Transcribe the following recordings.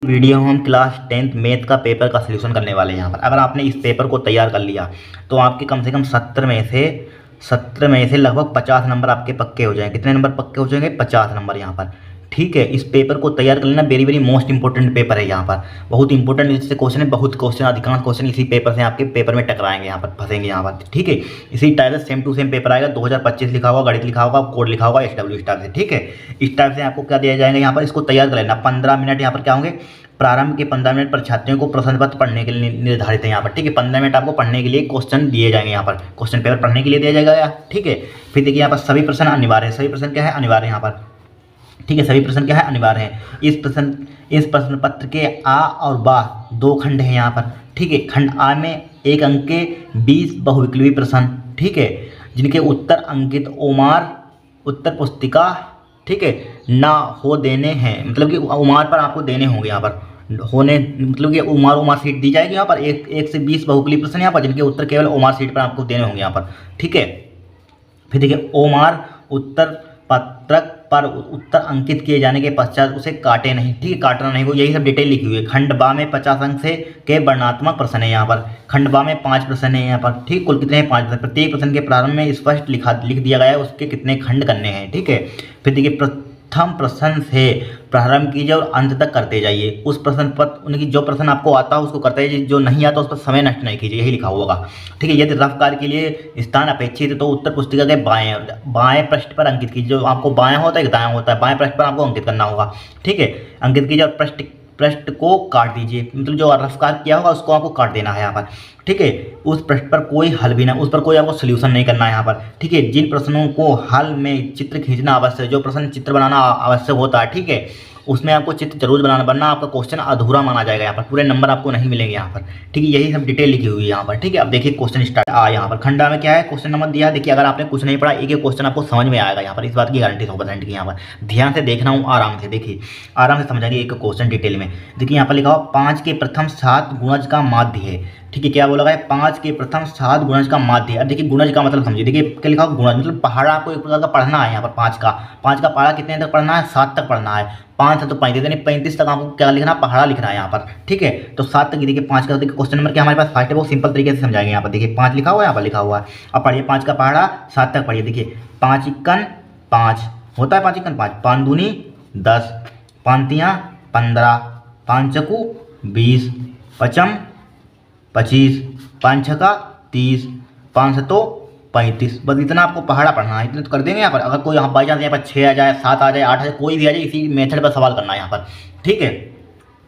Video में हम class 10th math का पेपर का सलूशन करने वाले हैं। यहाँ पर अगर आपने इस पेपर को तैयार कर लिया तो आपके कम से कम 70 में से लगभग 50 नंबर आपके पक्के हो जाएंगे। कितने नंबर पक्के हो जाएंगे? 50 नंबर यहाँ पर। ठीक है, इस पेपर को तैयार कर लेना। Very very most important paper है यहाँ पर, बहुत इंपॉर्टेंट इससे क्वेश्चन है। बहुत क्वेश्चन, अधिकांश क्वेश्चन इसी पेपर से आपके पेपर में टकराएंगे, यहाँ पर फंसेंगे यहाँ पर। ठीक है, इसी टाइप से सेम टू सेम पेपर आएगा। 2025 लिखा होगा, गणित लिखा होगा, कोड लिखा होगा SW स्टार से। ठीक है, इस टाइप से आपको क्या दिया जाएगा यहाँ पर, इसको तैयार कर लेना। 15 मिनट यहाँ पर क्या होंगे, प्रारंभ के 15 मिनट पर छात्रों को प्रश्न पत्र पढ़ने के लिए निर्धारित है यहाँ पर। ठीक है, 15 मिनट आपको पढ़ने के लिए क्वेश्चन दिए जाएंगे, यहाँ पर क्वेश्चन पेपर पढ़ने के लिए दिया जाएगा। ठीक है, फिर देखिए यहाँ पर सभी प्रश्न अनिवार्य है। सभी प्रश्न क्या है? अनिवार्य यहाँ पर। ठीक है, सभी प्रश्न क्या है? अनिवार्य है। इस प्रश्न पत्र के आ और बा दो खंड हैं यहाँ पर। ठीक है, खंड आ में एक अंक के 20 बहुविकल्पी प्रश्न, ठीक है, जिनके उत्तर अंकित ओमार उत्तर पुस्तिका, ठीक है, ना हो देने हैं। मतलब कि उमार पर आपको देने होंगे यहाँ पर, होने मतलब कि उमार सीट दी जाएगी यहाँ पर। एक से 20 बहुविकल्पी प्रश्न यहाँ पर, जिनके उत्तर केवल ओमार सीट पर आपको देने होंगे यहाँ पर। ठीक है, फिर देखिए ओमार उत्तर पत्रक पर उत्तर अंकित किए जाने के पश्चात उसे काटे नहीं। ठीक है, काटना नहीं, वो यही सब डिटेल लिखी हुई है। खंड बा में 50 अंक से के वर्णात्मक प्रश्न है यहाँ पर। खंड बा में 5 प्रश्न है यहाँ पर। ठीक, कुल कितने हैं? 5 प्रश्न। प्रत्येक प्रश्न के प्रारंभ में स्पष्ट लिख दिया गया है उसके कितने खंड करने हैं। ठीक है, फिर देखिए प्रथम प्रश्न से प्रारंभ कीजिए और अंत तक करते जाइए। उस प्रश्न पर उनकी जो प्रश्न आपको आता है उसको करते जाइए, जो नहीं आता उस पर समय नष्ट नहीं कीजिए, यही लिखा होगा। ठीक है, यदि रफ कार्य के लिए स्थान अपेक्षित है तो उत्तर पुस्तिका के बाएं पृष्ठ पर अंकित कीजिए। जो आपको बायां होता है, दायां होता है, बाएं पृष्ठ पर आपको अंकित करना होगा। ठीक है, अंकित कीजिए और पृष्ठ को काट दीजिए। मतलब जो रफ कार्य किया होगा उसको आपको काट देना है यहाँ पर। ठीक है, उस पृष्ठ पर कोई हल भी ना, उस पर कोई आपको सोल्यूशन नहीं करना है यहाँ पर। ठीक है, जिन प्रश्नों को हल में चित्र खींचना आवश्यक है, जो प्रश्न चित्र बनाना आवश्यक होता है, ठीक है, उसमें आपको चित्र जरूर बनाना, वरना आपका क्वेश्चन अधूरा माना जाएगा यहाँ पर, पूरे नंबर आपको नहीं मिलेंगे यहाँ पर। ठीक है, यही सब डिटेल लिखी हुई है यहाँ पर। ठीक है, अब देखिए क्वेश्चन स्टार्ट यहाँ पर। खंडा में क्या है, क्वेश्चन नंबर दिया है। देखिए अगर आपने कुछ नहीं पढ़ा, एक एक क्वेश्चन आपको समझ में आएगा यहाँ पर, इस बात की गारंटी 100% की। यहाँ पर ध्यान से देखना हूँ, आराम से देखिए, आराम से समझेंगे एक क्वेश्चन डिटेल में। देखिए यहाँ पर लिखा हुआ 5 के प्रथम 7 गुणज का माध्य है। ठीक है, क्या बोला गया? 5 के प्रथम 7 गुणज का माध्य है। अब देखिए गुणज का मतलब समझिए। देखिए क्या लिखा हुआ? गुणज मतलब पहाड़ा आपको एक प्रकार का पढ़ना है यहाँ पर। 5 का पहाड़ा कितने तक पढ़ना है? 7 तक पढ़ना है। 5 है तो 35, यानी 35 तक आपको क्या लिखना है? पहाड़ा लिखना है यहाँ पर। ठीक है, तो 7 तक। देखिए 5 का, देखिए क्वेश्चन नंबर क्या हमारे पास फर्स्ट है, वो सिंपल तरीके से समझाएंगे यहाँ पर। देखिए 5 लिखा हुआ है, यहाँ पर लिखा हुआ है। अब पढ़िए 5 का पहाड़ा 7 तक पढ़िए। देखिए 5 इक्कन 5 होता है, 5 इक्कन 5, 5 दूनी 10, 5 तियाँ 15, 5 चकू 20, पचम 25, 5 छका 30, 5 सतो 35। बस इतना आपको पहाड़ा पढ़ना है, इतने तो कर देंगे यहाँ पर। अगर कोई यहाँ बाई चांस यहाँ पर 6 आ जाए, 7 आ जाए, 8 आ जाए, कोई भी आ जाए, इसी मेथड पर सवाल करना है यहाँ पर। ठीक है,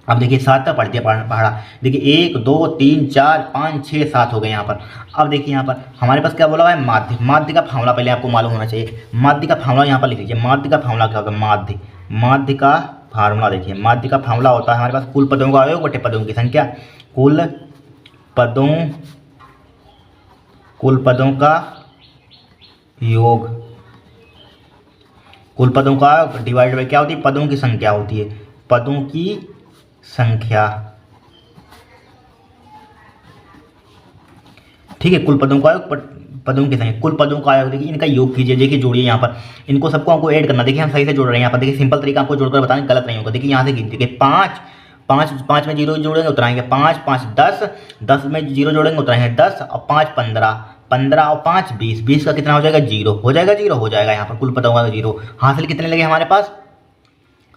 अब देखिए 7 तक पढ़ दिया पहाड़ा। देखिए 1 2 3 4 5 6 7 हो गए यहाँ पर। अब देखिए यहाँ पर हमारे पास क्या बोला हुआ है? माध्य। माध्य का फार्मूला पहले आपको मालूम होना चाहिए। माध्य का फार्मूला यहाँ पर लिख लीजिए। माध्य का फार्मूला क्या होता है? माध्य का फार्मूला देखिए, माध्य का फार्मूला होता है हमारे पास कुल पदों का आयोग बटे पदों की संख्या। कुल पदों का योग, कुल पदों का डिवाइड बाय क्या होती है? पदों की संख्या होती है, पदों की संख्या। ठीक है, कुल पदों का योग पदों की संख्या, कुल पदों का आयोग। देखिए इनका योग कीजिए, देखिए जोड़िए यहाँ पर, इनको सबको हमको ऐड करना। देखिए हम सही से जोड़ रहे हैं यहाँ पर। देखिए सिंपल तरीका आपको जोड़कर बताने गलत नहीं होगा। देखिए यहाँ से गिनती, देखिए 5 में 0 जोड़ेंगे उतना आएंगे 5, 5 10, 10 में 0 जोड़ेंगे उतना आएंगे 10, और 5 15, 15 और 5 20, 20 का कितना हो जाएगा? 0 हो जाएगा, 0 हो जाएगा यहाँ पर। कुल पदों का 0। हासिल कितने लगे हमारे पास?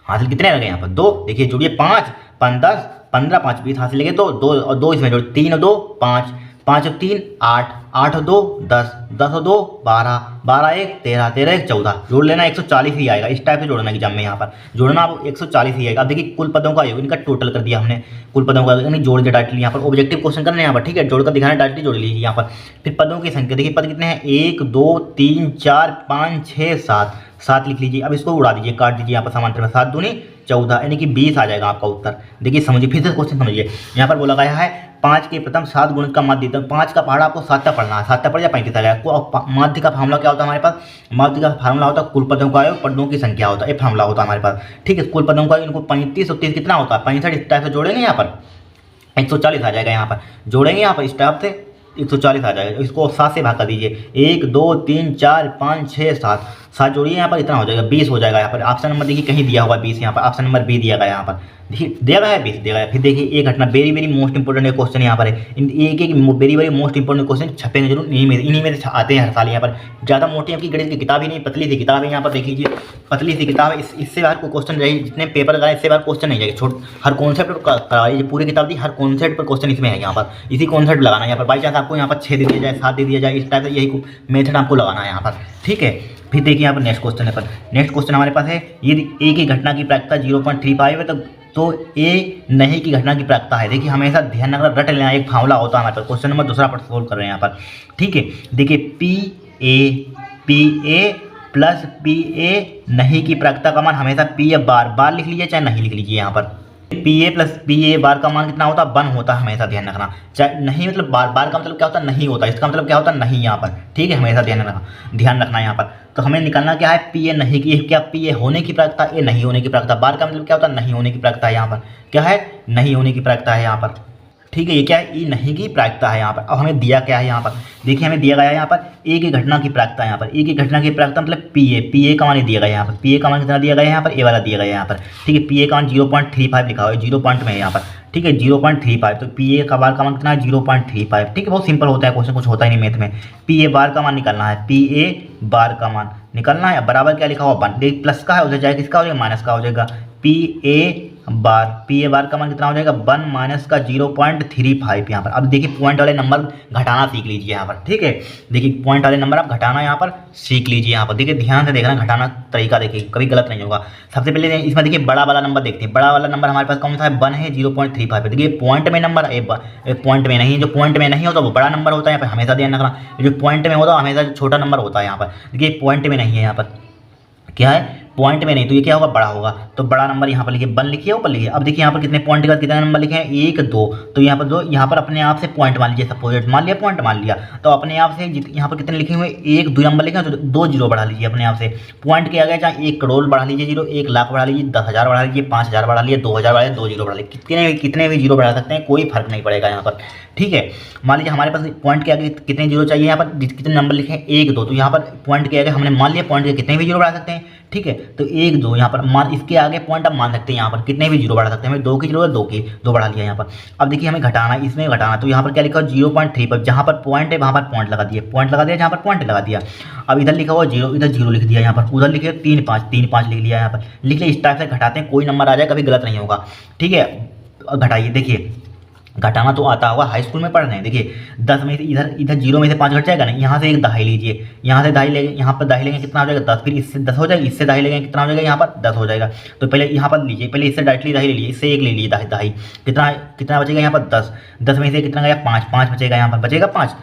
हासिल कितने लगे यहाँ पर? 2। देखिए जोड़िए 5 5 10 15 5 20, हासिल लगे 2 2 और 2 इसमें जोड़, 3 और 2 5, 5 और 3 8, 8 और 2 10, 10 और 2 12, 12 1 13, 13 1 14। जोड़ लेना 140 ही आएगा। इस टाइप से जोड़ना एग्जाम में यहाँ पर, जोड़ना आप 140 ही आएगा। अब देखिए कुल पदों का योग, इनका टोटल कर दिया हमने। कुल पदों का यानी जोड़ दिया डायरेक्टली यहाँ पर। ऑब्जेक्टिव क्वेश्चन करना है यहाँ पर। ठीक है, जोड़कर दिखाना, डायरेक्टली जोड़ लीजिए यहाँ पर। फिर पदों की संख्या देखिए, पद कितने हैं? 1 2 3 4 5 6 7, 7 लिख लीजिए। अब इसको उड़ा दीजिए, काट दीजिए यहाँ पर समांतर में। 7 दूनी 14, यानी कि 20 आ जाएगा आपका उत्तर। देखिए समझिए, फिर से क्वेश्चन समझिए। यहाँ पर बोला गया है 5 के प्रथम 7 गुणज का माध्य। 5 का पहाड़ा आपको 7 तक पढ़ना है, 7 तक पढ़ या 35 आ जाएगा। माध्य का फार्मूला क्या होता है हमारे पास? माध्य का फार्मूला होता है कुल पदों का आयोग पदों की संख्या होता है, ये फार्मूला होता है हमारे पास। ठीक है, कुल पदों का इनको 35 और 30 कितना होता है? 65। इस टाइप से जोड़ेंगे यहाँ पर 140 आ जाएगा। यहाँ पर जोड़ेंगे यहाँ पर इस टाइप से 140 आ जाएगा। इसको 7 से भाग कर दीजिए। 1 2 3 4 5 6 7, सात जोड़िए यहाँ पर इतना हो जाएगा 20 हो जाएगा। यहाँ पर ऑप्शन नंबर देखिए कहीं दिया होगा 20, यहाँ पर ऑप्शन नंबर बी दिया गया यहाँ पर, देखिए दिया गया है 20 दिया गया है। फिर देखिए एक घटना very very most important question यहाँ पर है, एक एक very very most important question छपेंगे जरूर, इन्हीं में से आते हैं हर साल यहाँ पर। ज़्यादा मोटी आपकी गणित की किताब ही नहीं, पतली सी किताब है यहाँ पर, देख लीजिए पतली सी किताब है, इससे बाहर कोई क्वेश्चन रहेगी, जितने पेपर का इससे बाहर क्वेश्चन नहीं जाएगा। छोट हर कॉन्सेप्ट पर पूरी किताब दी, हर कॉन्सेप्ट पर क्वेश्चन इसमें है यहाँ पर, इसी कॉन्सेप्ट लगाना है यहाँ पर। बाई चांस आपको यहाँ पर 6 दे दिया जाए, 7 दे दिया जाए, इस टाइप से यही मेथड आपको लगाना है यहाँ पर, ठीक है। फिर देखिए यहाँ पर नेक्स्ट क्वेश्चन है, पर नेक्स्ट क्वेश्चन हमारे पास है, यदि ए की घटना की प्रायिकता 0.35 है तो ए नहीं की घटना की प्रायिकता है। देखिए हमेशा ध्यान रखना, रट लेना, एक फार्मूला होता है हमारे पास। क्वेश्चन नंबर दूसरा पर सोल्व कर रहे हैं यहाँ पर, ठीक है। देखिए पी ए प्लस पी ए नहीं की प्रायिकता का मान हमेशा पी ए बार लिख लीजिए चाहे नहीं लिख लीजिए यहाँ पर। P A plus P A bar का मान कितना होता है, 1 होता है, हमेशा ध्यान रखना। चाहे नहीं मतलब बार का मतलब क्या होता है, नहीं होता, इसका मतलब क्या होता है, नहीं यहाँ पर, ठीक है, हमेशा ध्यान रखना यहाँ पर। तो हमें निकालना क्या है, पी ए नहीं की, क्या पी ए होने की प्रायिकता, ए नहीं होने की प्रायिकता। बार का मतलब क्या होता है, नहीं होने की प्रायिकता है यहाँ पर, क्या है, नहीं होने की प्रायिकता है यहाँ पर, ठीक है। ये क्या है, ई नहीं की प्रायिकता है यहाँ पर। अब हमें दिया क्या है यहाँ पर, देखिए हमें दिया गया है यहाँ पर ए की घटना की प्रायिकता, यहाँ पर ए की घटना की प्रायिकता मतलब पी ए का मान दिया गया यहाँ पर, पी ए का मान कितना दिया गया है यहाँ पर, ए वाला दिया गया है यहाँ पर, ठीक है। पी ए का मान 0.35 लिखा हुआ है, 0 पॉइंट में है यहाँ पर, ठीक है, 0.35। तो पी ए का बार का मान कितना है, 0.35, ठीक है। बहुत सिंपल होता है क्वेश्चन, कुछ होता ही नहीं मैथ में। पी ए बार का मान निकालना है, पी ए बार का मान निकालना है, बराबर क्या लिखा हुआ 1, देख प्लस का है उधर जाएगा, किसका हो जाएगा, माइनस का हो जाएगा। पी ए बार का मान कितना हो जाएगा, 1 माइनस का 0.35 यहाँ पर। अब देखिए पॉइंट वाले नंबर घटाना सीख लीजिए यहाँ पर, ठीक है। देखिए पॉइंट वाले नंबर आप घटाना यहाँ पर सीख लीजिए यहाँ पर, देखिए ध्यान से देखना, घटाना तरीका देखिए, कभी गलत नहीं होगा। सबसे पहले इसमें देखिए बड़ा वाला नंबर देखते हैं, बड़ा वाला नंबर हमारे पास कौन सा है, 1 है, 0.35 है। देखिए पॉइंट में नंबर पॉइंट में नहीं, जो पॉइंट में नहीं होता वो बड़ा नंबर होता है यहाँ पर, हमेशा ध्यान रखना। जो पॉइंट में होता है हमेशा छोटा नंबर होता है यहाँ पर। देखिए पॉइंट में नहीं है यहाँ पर, क्या है, पॉइंट में नहीं, तो ये क्या होगा, बड़ा होगा। तो बड़ा नंबर यहाँ पर लिखिए, 1 लिखिए, ऊपर लिखिए। अब देखिए यहाँ पर कितने पॉइंट के बाद कितने नंबर लिखे हैं, 1 2, तो यहाँ पर 2, यहाँ पर अपने आप से पॉइंट मान लीजिए, सपोज मान लिया पॉइंट मान लिया, तो अपने आप से यहाँ पर कितने लिखे हुए, 1 2 नंबर लिखे, तो 2 जीरो बढ़ा लीजिए अपने आप से। पॉइंट के आगे चाहे 1 करोड़ बढ़ा लीजिए जीरो, 1 लाख बढ़ा लीजिए, 10,000 बढ़ा लीजिए, 5,000 बढ़ा लीजिए, 2,000 बढ़ा लीजिए, 2 जीरो बढ़ा लीजिए, कितने भी जीरो बढ़ा सकते हैं, कोई फर्क नहीं पड़ेगा यहाँ पर, ठीक है। मान लीजिए हमारे पास पॉइंट के आगे कितने जीरो चाहिए, यहाँ पर कितने नंबर लिखे हैं, 1 2, तो यहाँ पर पॉइंट के आगे हमने मान लिया पॉइंट के कितने भी जीरो बढ़ा सकते हैं, ठीक है। तो 1 2 यहाँ पर मान, इसके आगे पॉइंट आप मान सकते हैं, यहाँ पर कितने भी जीरो बढ़ा सकते हैं। हमें 2 की जरूरत, 2 बढ़ा लिया यहाँ पर। अब देखिए हमें घटाना, इसमें घटाना, तो यहाँ पर क्या लिखा हो, 0.3 पर, जहाँ पर पॉइंट है वहाँ पर पॉइंट लगा दिया, जहाँ पर पॉइंट लगा दिया। अब इधर लिखा हुआ 0, इधर 0 लिख दिया यहाँ पर, उधर लिखे 3 5 लिख लिया यहाँ पर, लिख लिया। इस टाइप से घटाते हैं, कोई नंबर आ जाए कभी गलत नहीं होगा, ठीक है। घटाइए, देखिए घटाना तो आता होगा, हाई स्कूल में पढ़ रहे हैं। देखिए 10 में से इधर 0 में से 5 घट जाएगा ना, यहाँ से एक दहाई लीजिए, यहाँ से दहाई लेंगे, यहाँ पर दहाई लेंगे कितना हो जाएगा 10, फिर इससे 10 हो जाएगा, इससे दहाई लेंगे कितना हो जाएगा, यहाँ पर 10 हो जाएगा। तो पहले यहाँ पर लीजिए, पहले इससे डायरेक्टली दहाई ले लीजिए, इससे 1 ले लीजिए दहाई, कितना बचेगा यहाँ पर 10 में से कितना गया 5 बचेगा, यहाँ पर बचेगा 5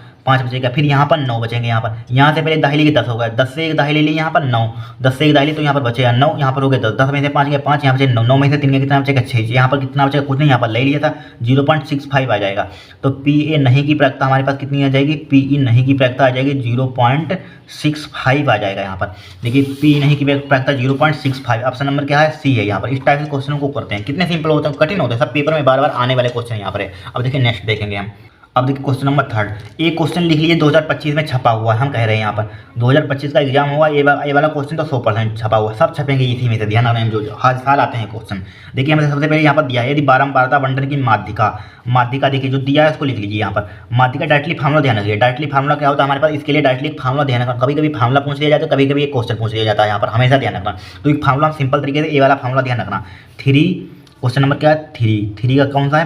बचेगा। फिर यहाँ पर 9 बचेंगे, यहाँ से पहले दहाई लेके 10 हो गया, 10 से एक दहाई ले ली, यहाँ पर 9, 10 से एक दहाई ली तो यहाँ पर बचेगा 9, यहाँ पर हो गया 10 में से 5 गया 5, यहाँ बचे 9 में से 3 गया कितना बचेगा 6, यहाँ पर कितना बचेगा कुछ नहीं, यहाँ पर ले लिया था 0.65 आ जाएगा। तो पी ए नहीं की प्रायिकता हमारे पास कितनी आ जाएगी, पी ई नहीं की प्रायिकता आ जाएगी 0.65 आ जाएगा यहाँ पर। देखिए पी नहीं की प्रायिकता 0.65, ऑप्शन नंबर क्या है, सी है यहाँ पर। इस टाइप के क्वेश्चन को करते हैं, कितने सिंपल होते हैं, कठिन होते हैं, सब पेपर में बार बार आने वाले क्वेश्चन यहाँ पर है। अब देखिए नेक्स्ट देखेंगे हम। अब देखिए क्वेश्चन नंबर 3, एक क्वेश्चन लिख लीजिए 2025 में छपा हुआ है, हम कह रहे हैं यहाँ पर 2025 का एग्जाम हुआ, ये वाला क्वेश्चन तो 100% छपा हुआ, सब छपेंगे इसी में से, ध्यान रखना जो हर साल आते हैं क्वेश्चन। देखिए हमें सबसे पहले यहाँ पर दिया है, यदि बारंबारता बंटन की माध्यिका देखिए जो दिया है उसको लिख लीजिए यहाँ पर। माध्यिका डायरेक्टली फार्मूला ध्यान रखिए, डायरेक्टली फार्मूला क्या होता है हमारे पास, इसके लिए डायरेक्टली फार्मूला ध्यान रखना। कभी कभी फार्मूला पूछ लिया जाता है, कभी कभी एक क्वेश्चन पूछ लिया जाता है, यहाँ पर हमेशा ध्यान रखना। तो एक फार्मूला सिंपल तरीके से ये वाला फार्मूला ध्यान रखना। 3 क्वेश्चन नंबर क्या है, 3 का कौन सा है,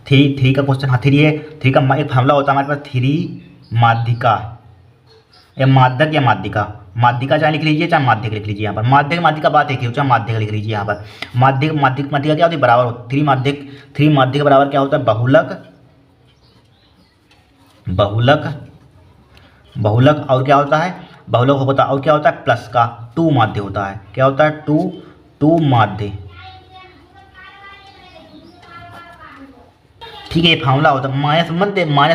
3 का क्वेश्चन, हाँ 3 है। 3 का एक फार्मूला होता है हमारे पास, 3 माध्यिका या माध्यक या माध्यिका चाहे लिख लीजिए चाहे माध्यक लिख लीजिए यहाँ पर। माध्यिका बात एक ही हो, चाहे माध्यक लिख लीजिए यहाँ पर। माध्यिका क्या होती है, बराबर होती है 3 माध्यिक बराबर क्या होता है, बहुलक और क्या होता है, बहुलक होता है और क्या होता है, प्लस का 2 माध्य होता है, क्या होता है 2 माध्य, ठीक है, ये फार्मूला होता है, माइनस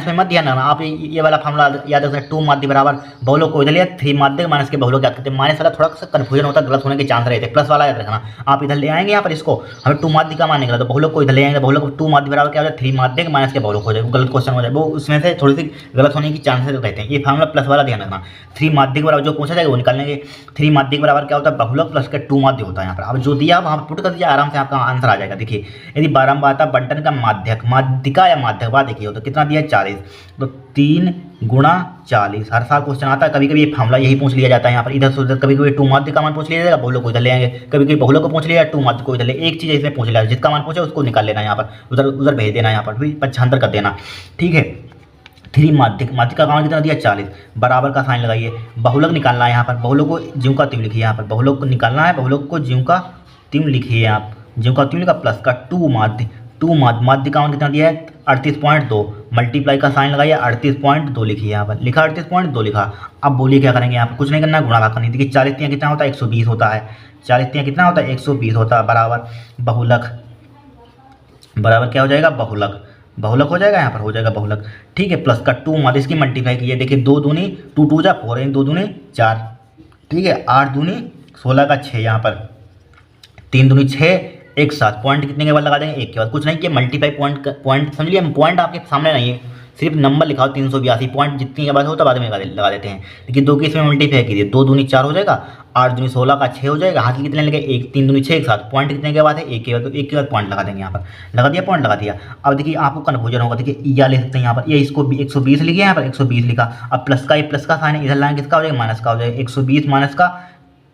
में मत ध्यान रखना आप, ये वाला फार्मूला याद रखना, 2 माध्य बराबर बहुलक को इधर लिया, 3 माध्य माइनस के बहुलक क्या करते हैं, माइनस वाला थोड़ा सा कन्फ्यूजन होता है, गलत होने के चांस रहते हैं, प्लस वाला याद रखना। आप इधर ले आएंगे यहाँ पर इसको, हमें 2 माध्य का मान निकला तो बहुलक को इधर ले आएंगे, बहुलक 2 माध्य बराबर क्या हो जाए 3 माध्य माइनस के बहुलक हो जाए, गलत क्वेश्चन हो जाए, वो उसमें से थोड़ी सी गलत होने की चांसेस रहते हैं। ये फार्मूला प्लस वाला ध्यान रखना, 3 माध्य के बराबर जो पूछा जाएगा वो निकाल लेंगे। 3 माध्य के बराबर क्या होता है, बहुलक प्लस का 2 माध्य होता है यहाँ पर। अब जो दिया वहाँ पर पुट कर दिया, आराम से आपका आंसर आ जाएगा। देखिए यदि बारंबार आता बंटन का माध्यक, माध्यिका या माध्यक बात देखिए तो कितना दिया 40, तो 3 गुणा 40। हर साल क्वेश्चन आता है, कभी कभी ये फार्मूला यही पूछ लिया जाता है यहाँ पर, इधर से उधर, कभी कभी 2 माध्य का मान पूछ लिया जाएगा, बहुलक को इधर ले आएंगे, कभी कभी बहुलक को पूछ लिया 2 माध्य को इधर ले, एक चीज़ इसमें पूछ लिया, जिसका मान पूछे उसको निकाल लेना यहाँ पर, उधर उधर भेज देना यहाँ पर, फिर 75 कर देना। ठीक है, 3 माध्यिक, माध्यिक का मान कितना दिया 40, बराबर का साइन लगाइए, बहुलक निकालना है यहाँ पर, बहुलक को ज्यों का त्यों लिखिए यहाँ पर, बहुलक को निकालना है, बहुलक को ज्यों का त्यों लिखिए आप, ज्यों का त्यों लिखा प्लस का 2 माध्य, 2 माध्य का मान कितना दिया है 38.2, मल्टीप्लाई का साइन लगाइए 38.2 लिखिए यहाँ पर, लिखा 38.2 लिखा। अब बोलिए क्या करेंगे यहाँ पर, कुछ नहीं करना, गुणा भाग करनी। देखिए 40 तियाँ कितना होता है 120 होता है, 40 तियाँ कितना होता है 120 होता है, बराबर बहुलक, बराबर क्या हो जाएगा बहुलक, बहुलक हो जाएगा यहाँ पर, हो जाएगा बहुलक। ठीक है, प्लस का 2 माध्य इसकी मल्टीप्लाई कीजिए, देखिए 2 दूनी 2 2 जा 4, 2 दूनी 4, ठीक है, 8 दूनी 16 का 6 यहाँ पर, 3 दूनी 6, एक साथ पॉइंट कितने के बाद लगा देंगे, एक के बाद, कुछ नहीं किया, मल्टीप्लाई पॉइंट समझ लिया, पॉइंट आपके सामने नहीं है, सिर्फ नंबर लिखाओ 382, पॉइंट जितने के बाद हो तो बाद में लगा देते हैं। लेकिन 2 की इसमें मल्टीप्लाई कीजिए, 2 दूनी 4 हो जाएगा, 8 दूनी 16 का 6 हो जाएगा, हाथ के कितने लगे 1, 3 दूनी 6 एक साथ, पॉइंट कितने के बाद है एक के बाद, तो एक के बाद पॉइंट लगा देंगे यहाँ पर, लगा दिया पॉइंट लगा दिया। अब देखिए आपको कन्फ्यूजन होगा, देखिए या ले सकते हैं यहाँ पर, ये इसको 120 लिखिए यहाँ पर, 120 लिखा, अब प्लस का, ये प्लस का साइन इधर लाएंगे, किसका हो जाएगा माइनस का हो जाएगा, 120 माइनस का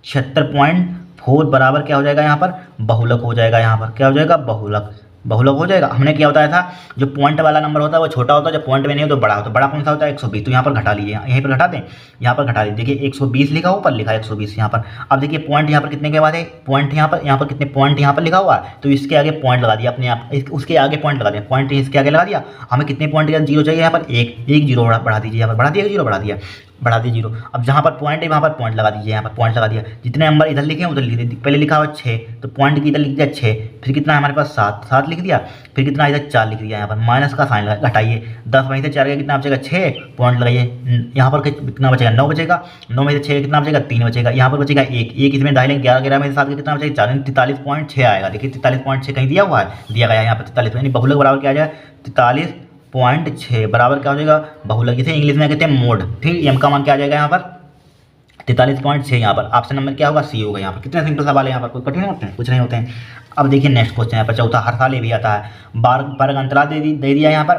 76.4 बराबर क्या हो जाएगा यहाँ पर, बहुलक हो जाएगा, यहाँ पर क्या हो जाएगा बहुलक, बहुलक हो जाएगा। हमने क्या बताया था, जो पॉइंट वाला नंबर होता है वो छोटा होता है, जब पॉइंट में नहीं हो तो बड़ा होता है, बड़ा कौन सा होता है 120, तो यहाँ पर घटा लीजिए, यहीं पर घटा दें, यहाँ पर घटा दीजिए, देखिए 120 लिखा ऊपर लिखा है 120 यहाँ पर। अब देखिए पॉइंट यहाँ पर कितने के बाद है, पॉइंट यहाँ पर कितने पॉइंट यहाँ पर लिखा हुआ है, तो इसके आगे पॉइंट लगा दिया अपने आप, उसके आगे पॉइंट लगा दें, पॉइंट इसके आगे लगा दिया, हमें कितने पॉइंट का जीरो चाहिए यहाँ पर, एक जीरो बढ़ा दीजिए, यहाँ पर बढ़ा दिया, जीरो बढ़ा दिया, बढ़ा दिए जीरो। अब जहाँ पर पॉइंट है वहाँ पर पॉइंट लगा दीजिए, यहाँ पर पॉइंट लगा दिया, जितने नंबर इधर लिखे हैं उधर लिख दिए, पहले लिखा हुआ 6, तो पॉइंट की इधर लिख दिया 6, फिर कितना है हमारे पास 7 लिख दिया, फिर कितना इधर 4 लिख दिया, यहाँ पर माइनस का साइन घटाइए, 10 वहीं से 4 का कितना बचेगा 6, पॉइंट लगाइए, यहाँ पर कितना बचेगा 9 बचेगा, 9 में से 6 कितना बचेगा 3 बचेगा, यहाँ पर बचेगा एक इसमें ढाई लेंगे, 11 में से 7 का कितना बचेगा 4, 43.6 आएगा। देखिए 43.6 कहीं दिया हुआ है, दिया गया यहाँ पर 43, यानी बहुलक बराबर क्या आ जाए 43.6 बराबर क्या हो जाएगा बहुलक, जिसे इंग्लिश में कहते हैं मोड। ठीक, एम का मान क्या आ जाएगा यहाँ पर 43.6, यहाँ पर ऑप्शन नंबर क्या होगा सी होगा। यहाँ पर कितने सिंपल सवाल है, यहाँ पर कोई कठिन होते हैं, कुछ नहीं होते हैं। अब देखिए नेक्स्ट क्वेश्चन यहाँ पर चौथा, हर साल ये भी आता है, वर्ग अंतराल दे दिया यहाँ पर,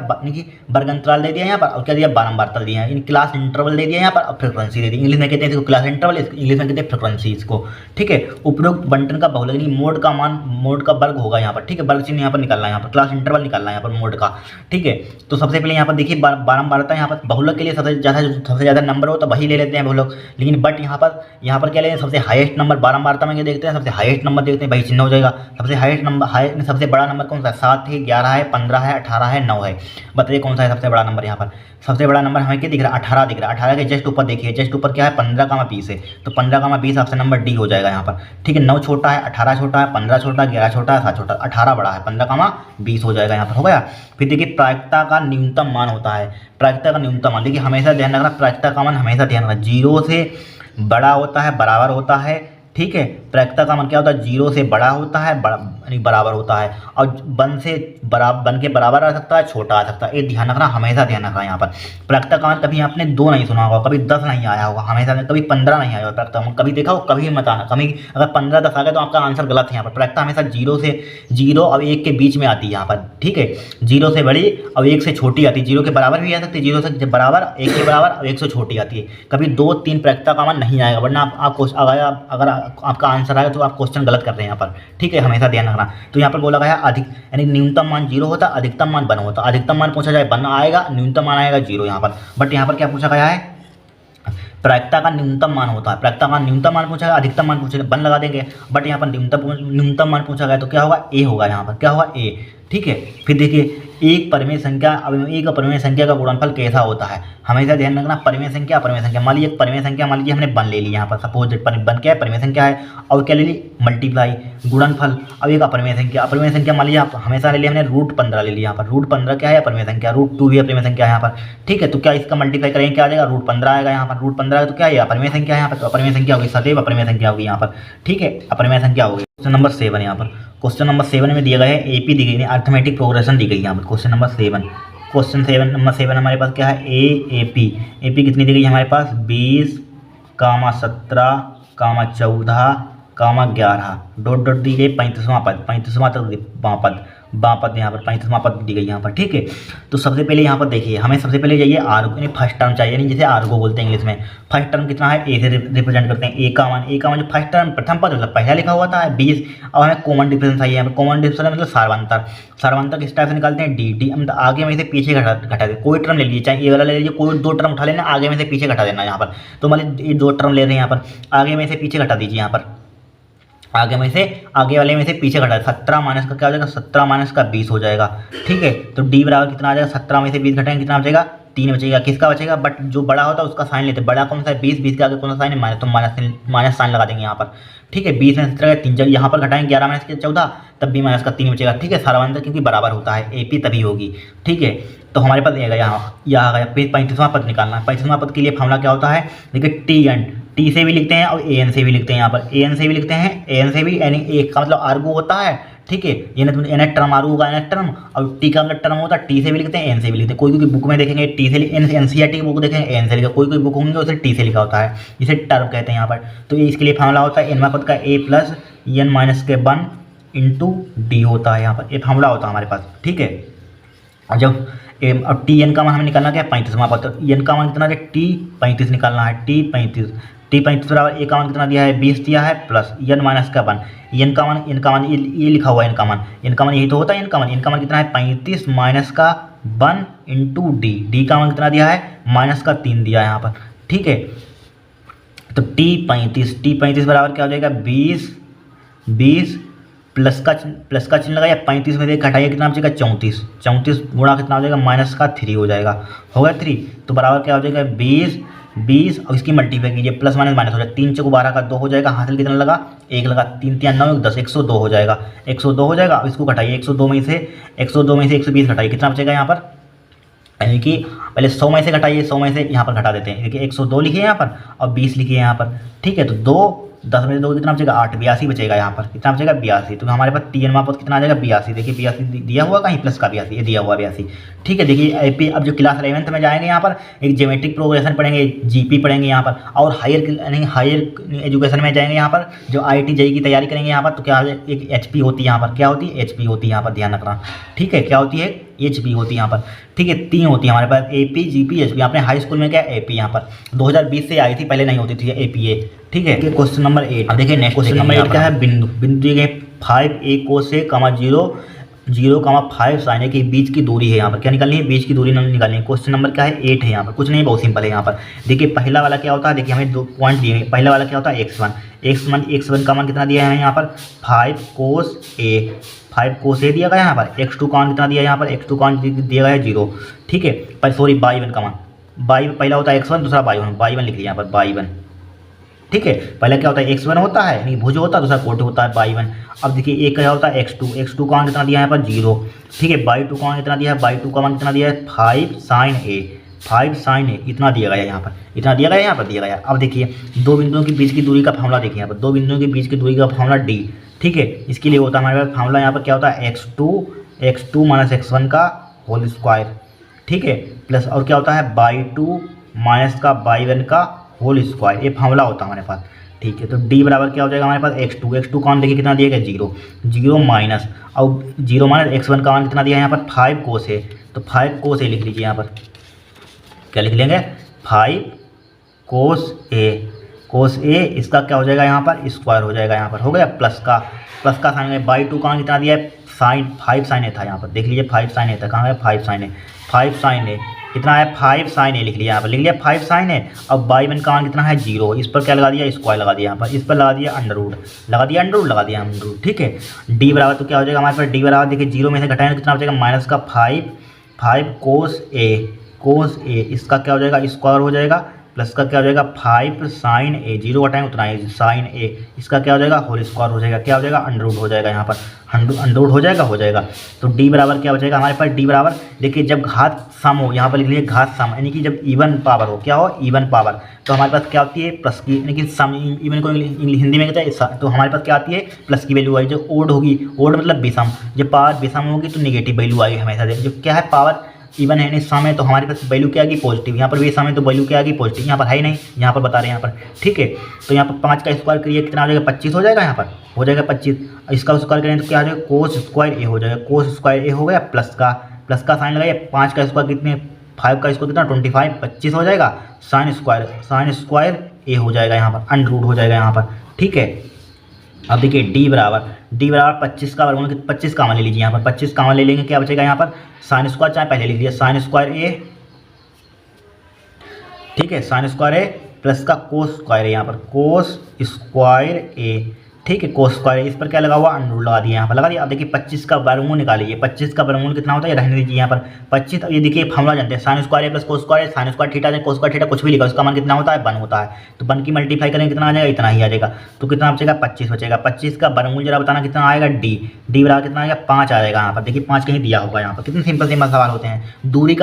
वर्ग अंतराल दे दिया यहाँ पर, और क्या दिया बारंबारता दिया है, क्लास इंटरवल दे दिया यहाँ पर, और फ्रीक्वेंसी दे दी, इंग्लिश में कहते हैं इसको क्लास इंटरवल, इंग्लिश में कहते हैं फ्रीक्वेंसी इसको। ठीक है, उपरोक्त बंटन का बहुलक मोड का मान, मोड का वर्ग होगा यहाँ पर। ठीक है, वर्ग चिन्ह यहाँ पर निकालना है, यहाँ पर क्लास इंटरवल निकालना है यहाँ पर मोड का। ठीक है, तो सबसे पहले यहाँ पर देखिए बारंबारता, यहाँ पर बहुलक के लिए सबसे ज़्यादा नंबर हो तो वही ले लेते हैं बहुलक, लेकिन बट यहाँ पर क्या लेंगे सबसे हाईएस्ट नंबर, बारंबारता में देखते हैं सबसे हाईएस्ट नंबर देखते हैं, वही चिन्ह हो जाएगा। सबसे हाईएस्ट नंबर सबसे बड़ा नंबर कौन सा है, 7 है, 11 है, 15 है, 18 है, 9 है, बताइए कौन सा है सबसे बड़ा नंबर। यहाँ पर सबसे बड़ा नंबर हमें क्या दिख रहा है 18 दिख रहा है, 18 के जस्ट ऊपर देखिए, जस्ट ऊपर क्या है 15,20 है, तो 15,20 ऑप्शन नंबर डी हो जाएगा यहाँ पर। ठीक है, 9 छोटा है, 18 छोटा है, 15 छोटा है, 11 छोटा है, 7 छोटा, 18 बड़ा है, 15,20 हो जाएगा यहाँ पर, हो गया। फिर देखिए प्रायिकता का न्यूनतम मान होता है, प्रायिकता का न्यूनतम मान, देखिए हमेशा ध्यान रखना, प्रायिकता का मान हमेशा ध्यान रखना 0 से बड़ा होता है, बराबर होता है। ठीक है, प्रायिकता का मान क्या होता है 0 से बड़ा होता है, यानी बराबर होता है, और 1 के बराबर आ सकता है, छोटा आ सकता है, ये ध्यान रखना, हमेशा ध्यान रखना। यहाँ पर प्रायिकता का मान कभी आपने 2 नहीं सुना होगा, कभी 10 नहीं आया होगा, हमेशा कभी 15 नहीं आया होगा प्रायिकता मान, कभी देखा हो कभी मत आना, कभी अगर 15-10 आ गया तो आपका आंसर गलत है। यहाँ पर प्रायिकता हमेशा 0 और 1 के बीच में आती है यहाँ पर। ठीक है, 0 से बड़ी और 1 से छोटी आती है, 0 के बराबर भी आ सकती है, 0 से बराबर, 1 के बराबर और 1 से छोटी आती है, कभी 2-3 प्रायिकता का मान नहीं आएगा, वरना अगर आपका आंसर आएगा तो आप क्वेश्चन गलत कर रहे हैं यहाँ पर। ठीक है, हमेशा ध्यान रखना। तो यहाँ पर बोला गया अधिक, यानी न्यूनतम मान 0 होता, अधिकतम मान 1 होता, अधिकतम मान पूछा जाए 1 आएगा, न्यूनतम मान आएगा 0 यहाँ पर। बट यहाँ पर क्या पूछा गया है, प्रायिकता का न्यूनतम मान होता है, प्रायिकता का न्यूनतम मान पूछा गया, अधिकतम मान पूछा गया 1 लगा देंगे, बट यहाँ पर न्यूनतम मान पूछा गया तो क्या होगा ए होगा, यहाँ पर क्या होगा ए। ठीक है, फिर देखिए एक परिमेय संख्या अब एक अपरिमेय संख्या का गुणनफल कैसा होता है, हमेशा ध्यान रखना। परिमेय संख्या अपरिमेय संख्या, मान लीजिए एक परिमेय संख्या, मान लीजिए हमने 1 ले ली यहाँ पर, सपोज बन क्या है, परिमेय संख्या है, और क्या ले ली, मल्टीप्लाई गुणनफल। अब एक अपरिमेय संख्या मान लीजिए आप हमेशा ले लिया हमने √15 ले लिया यहाँ पर, √15 क्या है, अपरिमेय संख्या, √2 भी अपरिमेय संख्या है यहाँ पर, ठीक है। तो क्या इसका मल्टीप्लाई करेंगे, क्या आ जाएगा, √15 आएगा यहाँ पर, √15 तो क्या है, अपरिमेय संख्या है यहाँ पर, तो अपरिमेय संख्या होगी, सदैव अपरिमेय संख्या होगी यहाँ पर, ठीक है, अपरिमेय संख्या होगी। क्वेश्चन नंबर 7 यहाँ पर, क्वेश्चन नंबर 7 में दिया गया है एपी दी गई है, अर्थमेटिक प्रोग्रेशन दी गई है यहाँ पर। क्वेश्चन नंबर 7, क्वेश्चन नंबर 7 हमारे पास क्या है, एपी कितनी दी गई है हमारे पास, 20, 17, 14, 11 डॉट डॉट दी गई 35वां पद, 35वां तक बापद यहाँ पर 35वां पद दी गई यहाँ पर, ठीक है। तो सबसे पहले यहाँ पर देखिए, हमें सबसे पहले चाहिए आर्गो, यानी फर्स्ट टर्म चाहिए, नहीं जिसे आर्गो बोलते हैं इंग्लिश में। फर्स्ट टर्म कितना है, ए से रिप्रेजेंट करते हैं, ए का मान जो फर्स्ट टर्म प्रथम पद मतलब पहला लिखा हुआ था 20, और हमें कॉमन डिफरेंस चाहिए यहाँ पर, कॉमन डिफरेंस मतलब सार्वंतर किस टाइप से निकालते हैं, डी मतलब आगे में से पीछे घटा दे, कोई टर्म ले लीजिए, चाहे ए वाला ले लीजिए, कोई 2 टर्म उठा लेना, आगे में से पीछे घटा देना यहाँ पर। तो मतलब ये 2 टर्म ले रहे हैं यहाँ पर, आगे में से पीछे घटा दीजिए यहाँ पर, आगे वाले में से पीछे घटा, 17 माइनस का क्या हो जाएगा, 17 माइनस का 20 हो जाएगा, ठीक है। तो डी बराबर कितना आ जाएगा, 17 में से 20 घटाएंगे कितना बचेगा, 3 बचेगा। किसका बचेगा, बट जो बड़ा होता है उसका साइन लेते हैं, बड़ा कौन सा है, 20 के आगे कौन सा साइन है, माइनस, तो माइनस साइन लगा देंगे यहाँ पर, ठीक है। 20 में 17 3 जब यहाँ पर घटाएंगे 11 माइनस के 14, तब भी माइनस का 3 बचेगा, ठीक है। सार्वंतर क्योंकि बराबर होता है, एपी तभी होगी, ठीक है। तो हमारे पास ये गया यहाँ आ गया, फिर 35वां पद निकालना है। 35वां पद के लिए फॉर्मूला क्या होता है, देखिए टी से भी लिखते हैं और एन से भी लिखते हैं यहाँ पर, एन से भी लिखते हैं, एन से भी, यानी एक का मतलब आर्गो होता है, ठीक है। एन टर्म आर्गो का एन टर्म, और टी का मतलब टर्म होता है, टी से भी लिखते हैं, एन से भी लिखते हैं। कोई बुक में देखेंगे टी से, एनसीईआरटी की बुक देखेंगे एन से लिखा, कोई बुक होंगे उसे टी से लिखा होता है, जिसे टर्म कहते हैं यहाँ पर। तो इसके लिए फॉर्मूला होता है एनवा पद का ए प्लस एन माइनस के 1 इंटू डी होता है यहाँ पर, ये फॉर्मूला होता है हमारे पास, ठीक है। और जब अब टी एन का मान हमें निकालना क्या है, 35वां पद, तो एन का मान कितना है, टी 35 निकालना है, टी 35 बराबर ए का मान कितना दिया है, 20 दिया है, प्लस एन माइनस का 1, एन का मान ये लिखा हुआ है, एन का मान यही तो होता है, एन का मान कितना है, 35 माइनस का 1 इंटू डी का मान कितना दिया है, माइनस का 3 दिया है यहाँ पर, ठीक है। तो टी 35 बराबर क्या हो जाएगा, 20 प्लस का चिन्ह लगाया, 35 में से घटाइए कितना बचेगा, 34 गुणा कितना हो जाएगा, माइनस का 3 हो जाएगा, होगा 3, तो बराबर क्या हो जाएगा, 20 और इसकी मल्टीप्लाई कीजिए, प्लस माइनस हो जाएगा, 3 चौको 12 का 2 हो जाएगा, हासिल कितना लगा, 1 लगा, 3 3 9 10, 102 हो जाएगा, 102 हो जाएगा। अब इसको घटाइए, 102 में से 120 घटाइए, कितना बचेगा यहाँ पर, यानी कि पहले 100 में से घटाइए, 100 में से यहाँ पर घटा देते हैं, देखिए 102 लिखिए यहाँ पर और 20 लिखिए यहाँ पर, ठीक है। तो 10 में से 2 कितना बचेगा, 8, 82 बचेगा यहाँ पर, कितना बचेगा, 82। तो हमारे पास टी एन वापस कितना आ जाएगा, 82, देखिए 82 दिया हुआ कहीं, प्लस का 82, ये दिया हुआ 82, ठीक है। देखिए एपी, अब जो क्लास 11th में जाएंगे यहाँ पर एक ज्योमेट्रिक प्रोग्रेशन पढ़ेंगे, जीपी पढ़ेंगे यहाँ पर, और हायर एजुकेशन में जाएंगे यहाँ पर, जो IIT JEE की तैयारी करेंगे यहाँ पर, तो क्या एक HP होती है यहाँ पर, क्या होती है, HP होती है यहाँ पर, ध्यान रखना, ठीक है। क्या होती है, HP होती है यहाँ पर, ठीक है। 3 होती है हमारे पास, AP GP HP। आपने हाई स्कूल में क्या AP यहाँ पर 2020 से आई थी, पहले नहीं होती थी APA, ठीक है। क्वेश्चन नंबर 8, अब देखिए नेक्स्ट क्वेश्चन नंबर 8 क्या है, बिंदु दिए गए 5 कोस से 0,5 साइन के बीच की दूरी है यहाँ पर, क्या निकालनी है, बीच की दूरी निकालनी है। क्वेश्चन नंबर क्या है, 8 है यहाँ पर, कुछ नहीं, बहुत सिंपल है यहाँ पर। देखिए पहला वाला क्या होता है, देखिए हमें 2 पॉइंट दिए हैं, पहला वाला क्या होता है, x1 का मान कितना दिया है यहाँ पर, 5 कोस ए दिया गया यहाँ पर, x2 का मान कितना दिया है यहाँ पर, x2 का मान दिया गया है 0, ठीक है। पर सॉरी y1 का मान, पहला होता है x1, दूसरा y1 लिख लिया यहाँ पर, y1, ठीक है। पहले क्या होता है, x1 होता है, नहीं भुज होता है, दूसरा कोट होता है y1। अब देखिए एक क्या होता है x2 का मान कितना दिया है यहाँ पर 0, ठीक है। y2 का मान कितना दिया है, y2 का मान कितना दिया है 5 sin a इतना दिया गया यहाँ पर, इतना दिया गया। अब देखिए 2 बिंदुओं के बीच की दूरी का फॉर्मूला देखिए यहाँ पर, 2 बिंदुओं के बीच की दूरी का फॉर्मूला d, ठीक है। इसके लिए होता है हमारे पास फॉर्मूला यहाँ पर क्या होता है, x2 माइनस x1 का होल स्क्वायर, ठीक है, प्लस और क्या होता है y2 माइनस का y1 का होल स्क्वायर, ये फॉर्मूला होता है हमारे पास, ठीक है। तो d बराबर क्या हो जाएगा हमारे पास, x2 का मान देखिए कितना दिया गया, 0 माइनस, और 0 माइनस x1 का मान कितना दिया है यहाँ पर 5 कोस है, तो 5 कोस ए लिख लीजिए यहाँ पर, क्या लिख लेंगे, 5 कोस ए, इसका क्या हो जाएगा यहाँ पर, स्क्वायर हो जाएगा यहाँ पर, हो गया। प्लस का साइन है, y2 का मान कितना दिया है, 5 साइन ए था यहाँ पर, देख लीजिए 5 साइन ए था, कहाँ है 5 साइन ए, कितना है 5 साइन ए लिख लिया यहाँ पर, लिख लिया 5 साइन ए। अब बाई वन का मान कितना है 0, इस पर क्या लगा दिया स्क्वायर लगा दिया यहाँ पर, इस पर लगा दिया अंडर रूट लगा दिया अंडर रूट लगा दिया अंडर रूट। ठीक है, डी बराबर तो क्या हो जाएगा हमारे पास, डी बराबर देखिए 0 में से घटाएंगे तो कितना हो जाएगा माइनस का 5 कोस ए, इसका क्या हो जाएगा स्क्वायर हो जाएगा, प्लस का क्या हो जाएगा 5 साइन ए, 0 घटाएंगे उतना ही साइन ए, इसका क्या हो जाएगा होल स्क्वायर हो जाएगा, क्या हो जाएगा अंडर रूट हो जाएगा यहाँ पर, अंडर रूट हो जाएगा। तो डी बराबर क्या हो जाएगा हमारे पास, डी बराबर देखिए जब घात सम हो, यहाँ पर लिख लीजिए घात सम, यानी कि जब इवन पावर हो, क्या हो इवन पावर, तो हमारे पास क्या होती है प्लस की, यानी कि सम इवन को हिंदी में कहते हैं, तो हमारे पास क्या आती है प्लस की वैल्यू आई। जो ओड होगी, ओड मतलब विषम, जब पावर विषम होगी तो निगेटिव वैल्यू आई हमेशा से। जो क्या है पावर इवन है नहीं सम है तो हमारे पास वैल्यू क्या आएगी पॉजिटिव, यहाँ पर भी सम है तो वैल्यू क्या आएगी पॉजिटिव, यहाँ पर है ही नहीं, यहाँ पर बता रहे हैं यहाँ पर। ठीक है, तो यहाँ पर 5 का स्क्वायर करिए कितना हो जाएगा 25 हो जाएगा, यहाँ पर हो जाएगा 25, इसका स्क्वायर करें तो क्या हो जाएगा कोस स्क्वायर ए हो जाएगा, कोस स्क्वायर ए हो गया, प्लस का साइन लगाइए, 5 का स्क्वायर कितने 5 का स्क्वायर कितना 25, 25 हो जाएगा, साइन स्क्वायर ए हो जाएगा यहाँ पर, अंडर रूट हो जाएगा यहाँ पर। ठीक है, अब देखिए डी बराबर 25 का वर्गमूल 25 का मान ले लीजिए, यहाँ पर 25 का मान ले लेंगे, क्या बचेगा यहाँ पर साइन स्क्वायर, चाहे पहले लिख लिया साइन स्क्वायर ए, ठीक है साइन स्क्वायर ए प्लस का कोस स्क्वायर है, यहाँ पर कोस स्क्वायर ए, ठीक है कोस स्क्वायर, इस पर क्या लगा हुआ अंडर रूट लगा दिया, यहाँ पर लगा दिया। अब देखिए 25 का वर्गमूल निकालिए, 25 का वर्गमूल कितना होता है रहने दीजिए यहाँ पर 25। अब ये देखिए फॉर्मूला जानते हैं sine square A plus cos square, sine square theta cos square theta कुछ भी लिखा उसका मान कितना होता है 1 होता है, तो 1 की मल्टीप्लाई करेंगे कितना आ जाएगा इतना ही आ जाएगा, तो कितना बचेगा 25 बचेगा। 25 का वर्गमूल जरा बताना कितना आएगा, डी बराबर कितना आएगा 5 आ जाएगा यहाँ पर, देखिए 5 कहीं दिया होगा यहाँ पर, कितने सिंपल सवाल होते हैं। दूरी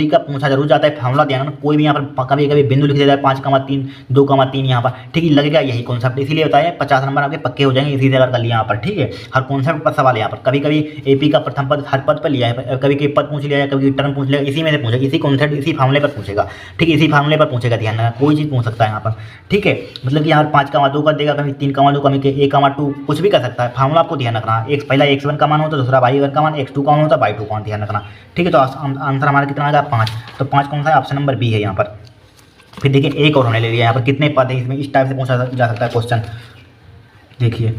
का पूछा जरूर जाता है, फॉर्मूला दिया ना कोई भी यहाँ पर कभी कभी बिंदु लिख देता है 5,3 2,3 यहाँ पर, ठीक है लगेगा यही कॉन्सेप्ट, इसीलिए बताया 50 नंबर आपके पक्के हो जाएंगे इसी जगह कर लिया यहाँ पर। ठीक है, हर कॉन्सेप्ट पर सवाल यहाँ पर, कभी कभी एपी का प्रथम पद हर पद पर लिया है, कभी कभी पद पूछ लिया है, कभी टर्म पूछ लिया, इसी में से पूछेगा, इसी कॉन्सेप्ट इसी फार्मूले पर पूछेगा। ठीक है, इसी फार्मूले पर पूछेगा, ध्यान रखना कोई चीज़ पूछ सकता है यहाँ पर। ठीक है, मतलब कि यहाँ 5 का मान 2 कर देगा, कभी 3 का मान 2, कभी 1 का मान 2 कुछ भी कर सकता है, फार्मूला आपको ध्यान रखना। एक पहला x1 का मान होता है, दूसरा y1 का मान, x2 का मान होता है, y2 का मान, ध्यान रखना। ठीक है, तो आंसर हमारा कितना आएगा 5, तो 5 कौन सा है ऑप्शन नंबर बी है यहाँ पर। फिर देखिए एक और हमने ले लिया यहाँ पर, कितने पद है इसमें, इस टाइप से पूछा जा सकता है क्वेश्चन। देखिए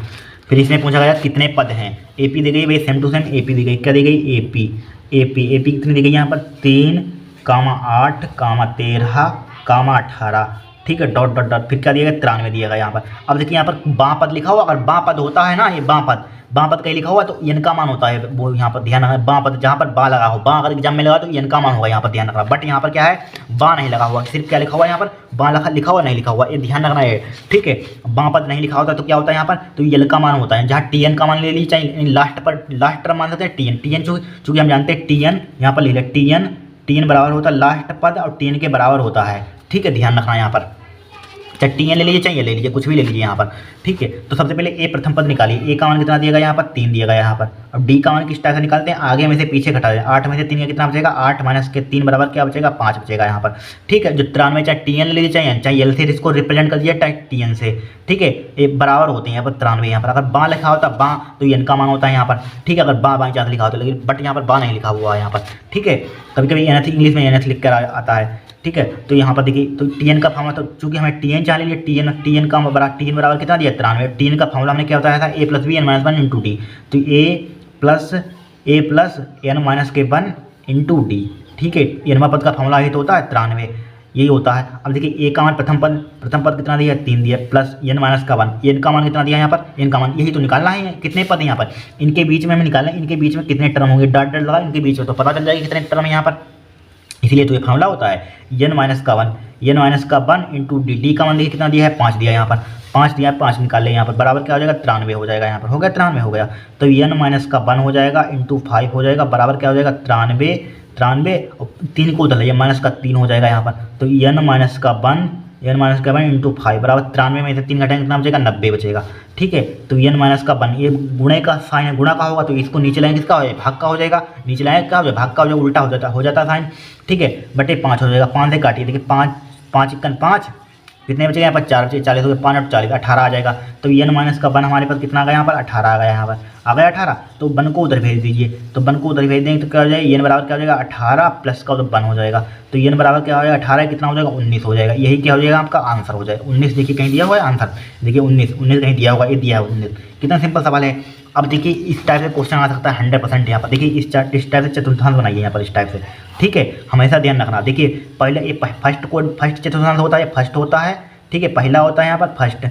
फिर इसमें पूछा गया कितने पद हैं, एपी दी गई भाई सेम टू सेम, एपी दी गई, क्या दी गई एपी कितनी दी गई यहाँ पर 3, 8, 13, 18, ठीक है डॉट डॉट डॉट, फिर क्या दिया गया 93 दिया गया यहाँ पर। अब देखिए यहाँ पर बाँ पद लिखा हुआ, अगर बाँ पद होता है ना, ये बाँ पद कहीं लिखा हुआ तो एन का मान होता है, वो यहाँ पर ध्यान रखना, बाँ पद जहाँ पर बा लगा हो, बा अगर एग्जाम में लगा तो एन का मान होगा यहाँ पर, ध्यान रखना। बट यहाँ पर क्या है बा नहीं लगा हुआ, सिर्फ क्या लिखा हुआ यहाँ पर बा लिखा हुआ नहीं लिखा हुआ, ये ध्यान रखना है। ठीक है, बाँ पद नहीं लिखा होता तो क्या होता है यहाँ पर, तो यल का मान होता है, जहाँ टी एन का मान ले लीजिए, चाहे लास्ट टर्म मान सकते हैं टी एन चूँकि हम जानते हैं टी एन यहाँ पर ले लिया, टी एन बराबर होता है लास्ट पद और टी एन के बराबर होता है। ठीक है, ध्यान रखना यहाँ पर, चाहे टी एन ले लीजिए चाहे ले लीजिए कुछ भी ले लीजिए यहाँ पर। ठीक है, तो सबसे पहले ए प्रथम पद निकालिए, ए का मान कितना दिया गया यहाँ पर 3 दिया गया यहाँ पर। अब डी का मान किस टाइप से निकालते हैं, आगे में से पीछे घटा दें, 8 में से 3 का कितना बचेगा 8 माइनस के 3 बराबर क्या बचेगा 5 बचेगा यहाँ पर। ठीक है, जो 93 चाहे टी एन ले लीजिए चाहे एल से इसको रिप्रेजेंट कर दिया चाहे टी एन से। ठीक है, ये बराबर होते हैं यहाँ पर 93, यहाँ पर अगर बा लिखा होता बा तो एन का मान होता है यहाँ पर। ठीक है, अगर बा बाई चांस लिखा होता, लेकिन बट यहाँ पर बा नहीं लिखा हुआ है यहाँ पर। ठीक है, कभी कभी एन इंग्लिश में एन लिख कर आता है। ठीक है, तो यहाँ पर देखिए तो टी एन का फॉर्मूला, तो चूंकि हमें टी एन चाहिए टी एन का बराबर कितना दिया 93, टी एन का फॉर्मूला हमने क्या बताया था A plus B N minus 1 into D, तो ए प्लस एन माइनस के 1 इंटू डी। ठीक है, एनवा पद का फॉर्मूला ही तो होता है 93, यही होता है। अब देखिए ए का मान प्रथम पद कितना दिया 3 दिया, प्लस एन माइनस का 1, एन का मान कितना दिया यहाँ पर, एन का मान यही तो निकालना है, कितने पद है यहाँ पर, इनके बीच में हमें निकालना है, इनके बीच में कितने टर्म होंगे, डॉट डॉट लगा इनके बीच में तो पता चल जाएगा कितने टर्म है यहाँ पर। इसलिए तो ये फार्मूला होता है एन माइनस का 1 इंटू डी का मान देखिए कितना दिया है 5 दिया यहाँ पर, 5 दिया है 5 निकाल लें यहाँ पर, बराबर क्या हो जाएगा 93 हो जाएगा यहाँ पर, हो गया 93 हो गया। तो एन माइनस का 1 हो जाएगा इंटू 5 हो जाएगा, बराबर क्या हो जाएगा 93 और 3 को उधर लाइए माइनस का 3 हो जाएगा यहाँ पर। तो एन माइनस का 1 इंटू 5 बराबर 93 में से 3 घटाएंगे कितना बचेगा 90 बचेगा। ठीक है, तो एन माइनस का 1 ये गुणे का साइन है, गुणा का होगा तो इसको नीचे लाएंगे किसका हो जाएगा भाग का हो जाएगा, नीचे लाएंगे क्या हो जाएगा भाग का हो जाएगा, उल्टा हो जाता साइन। ठीक है, बटे 5 हो जाएगा, 5 से काटिए देखिए 5 कितने बचेगा यहाँ पर 4 बचे, 40 हो गए 5 और 40 18 आ जाएगा। तो एन माइनस का 1 हमारे पास कितना आ गया यहाँ पर 18 आ गया यहाँ पर, आ गया 18। तो 1 को उधर भेज दीजिए, तो 1 को उधर भेज देंगे तो क्या हो जाएगा एन बराबर क्या हो जाएगा 18 प्लस का उधर 1 हो जाएगा, तो एन बराबर क्या हो जाएगा 18 कितना हो जाएगा 19 हो जाएगा, यही क्या हो जाएगा आपका आंसर हो जाएगा 19। देखिए कहीं दिया हुआ है आंसर, देखिए 19 कहीं दिया होगा, ये दिया है 19, कितना सिंपल सवाल है। अब देखिए इस टाइप से क्वेश्चन आ सकता है 100% यहाँ पर। देखिए इस टाइप से चतुर्थांश बनाइए यहाँ पर इस टाइप से, ठीक है, हमेशा ध्यान रखना। देखिए पहले ये फर्स्ट चतुर्थांश होता है, फर्स्ट होता है, ठीक है, पहला होता है यहाँ पर फर्स्ट,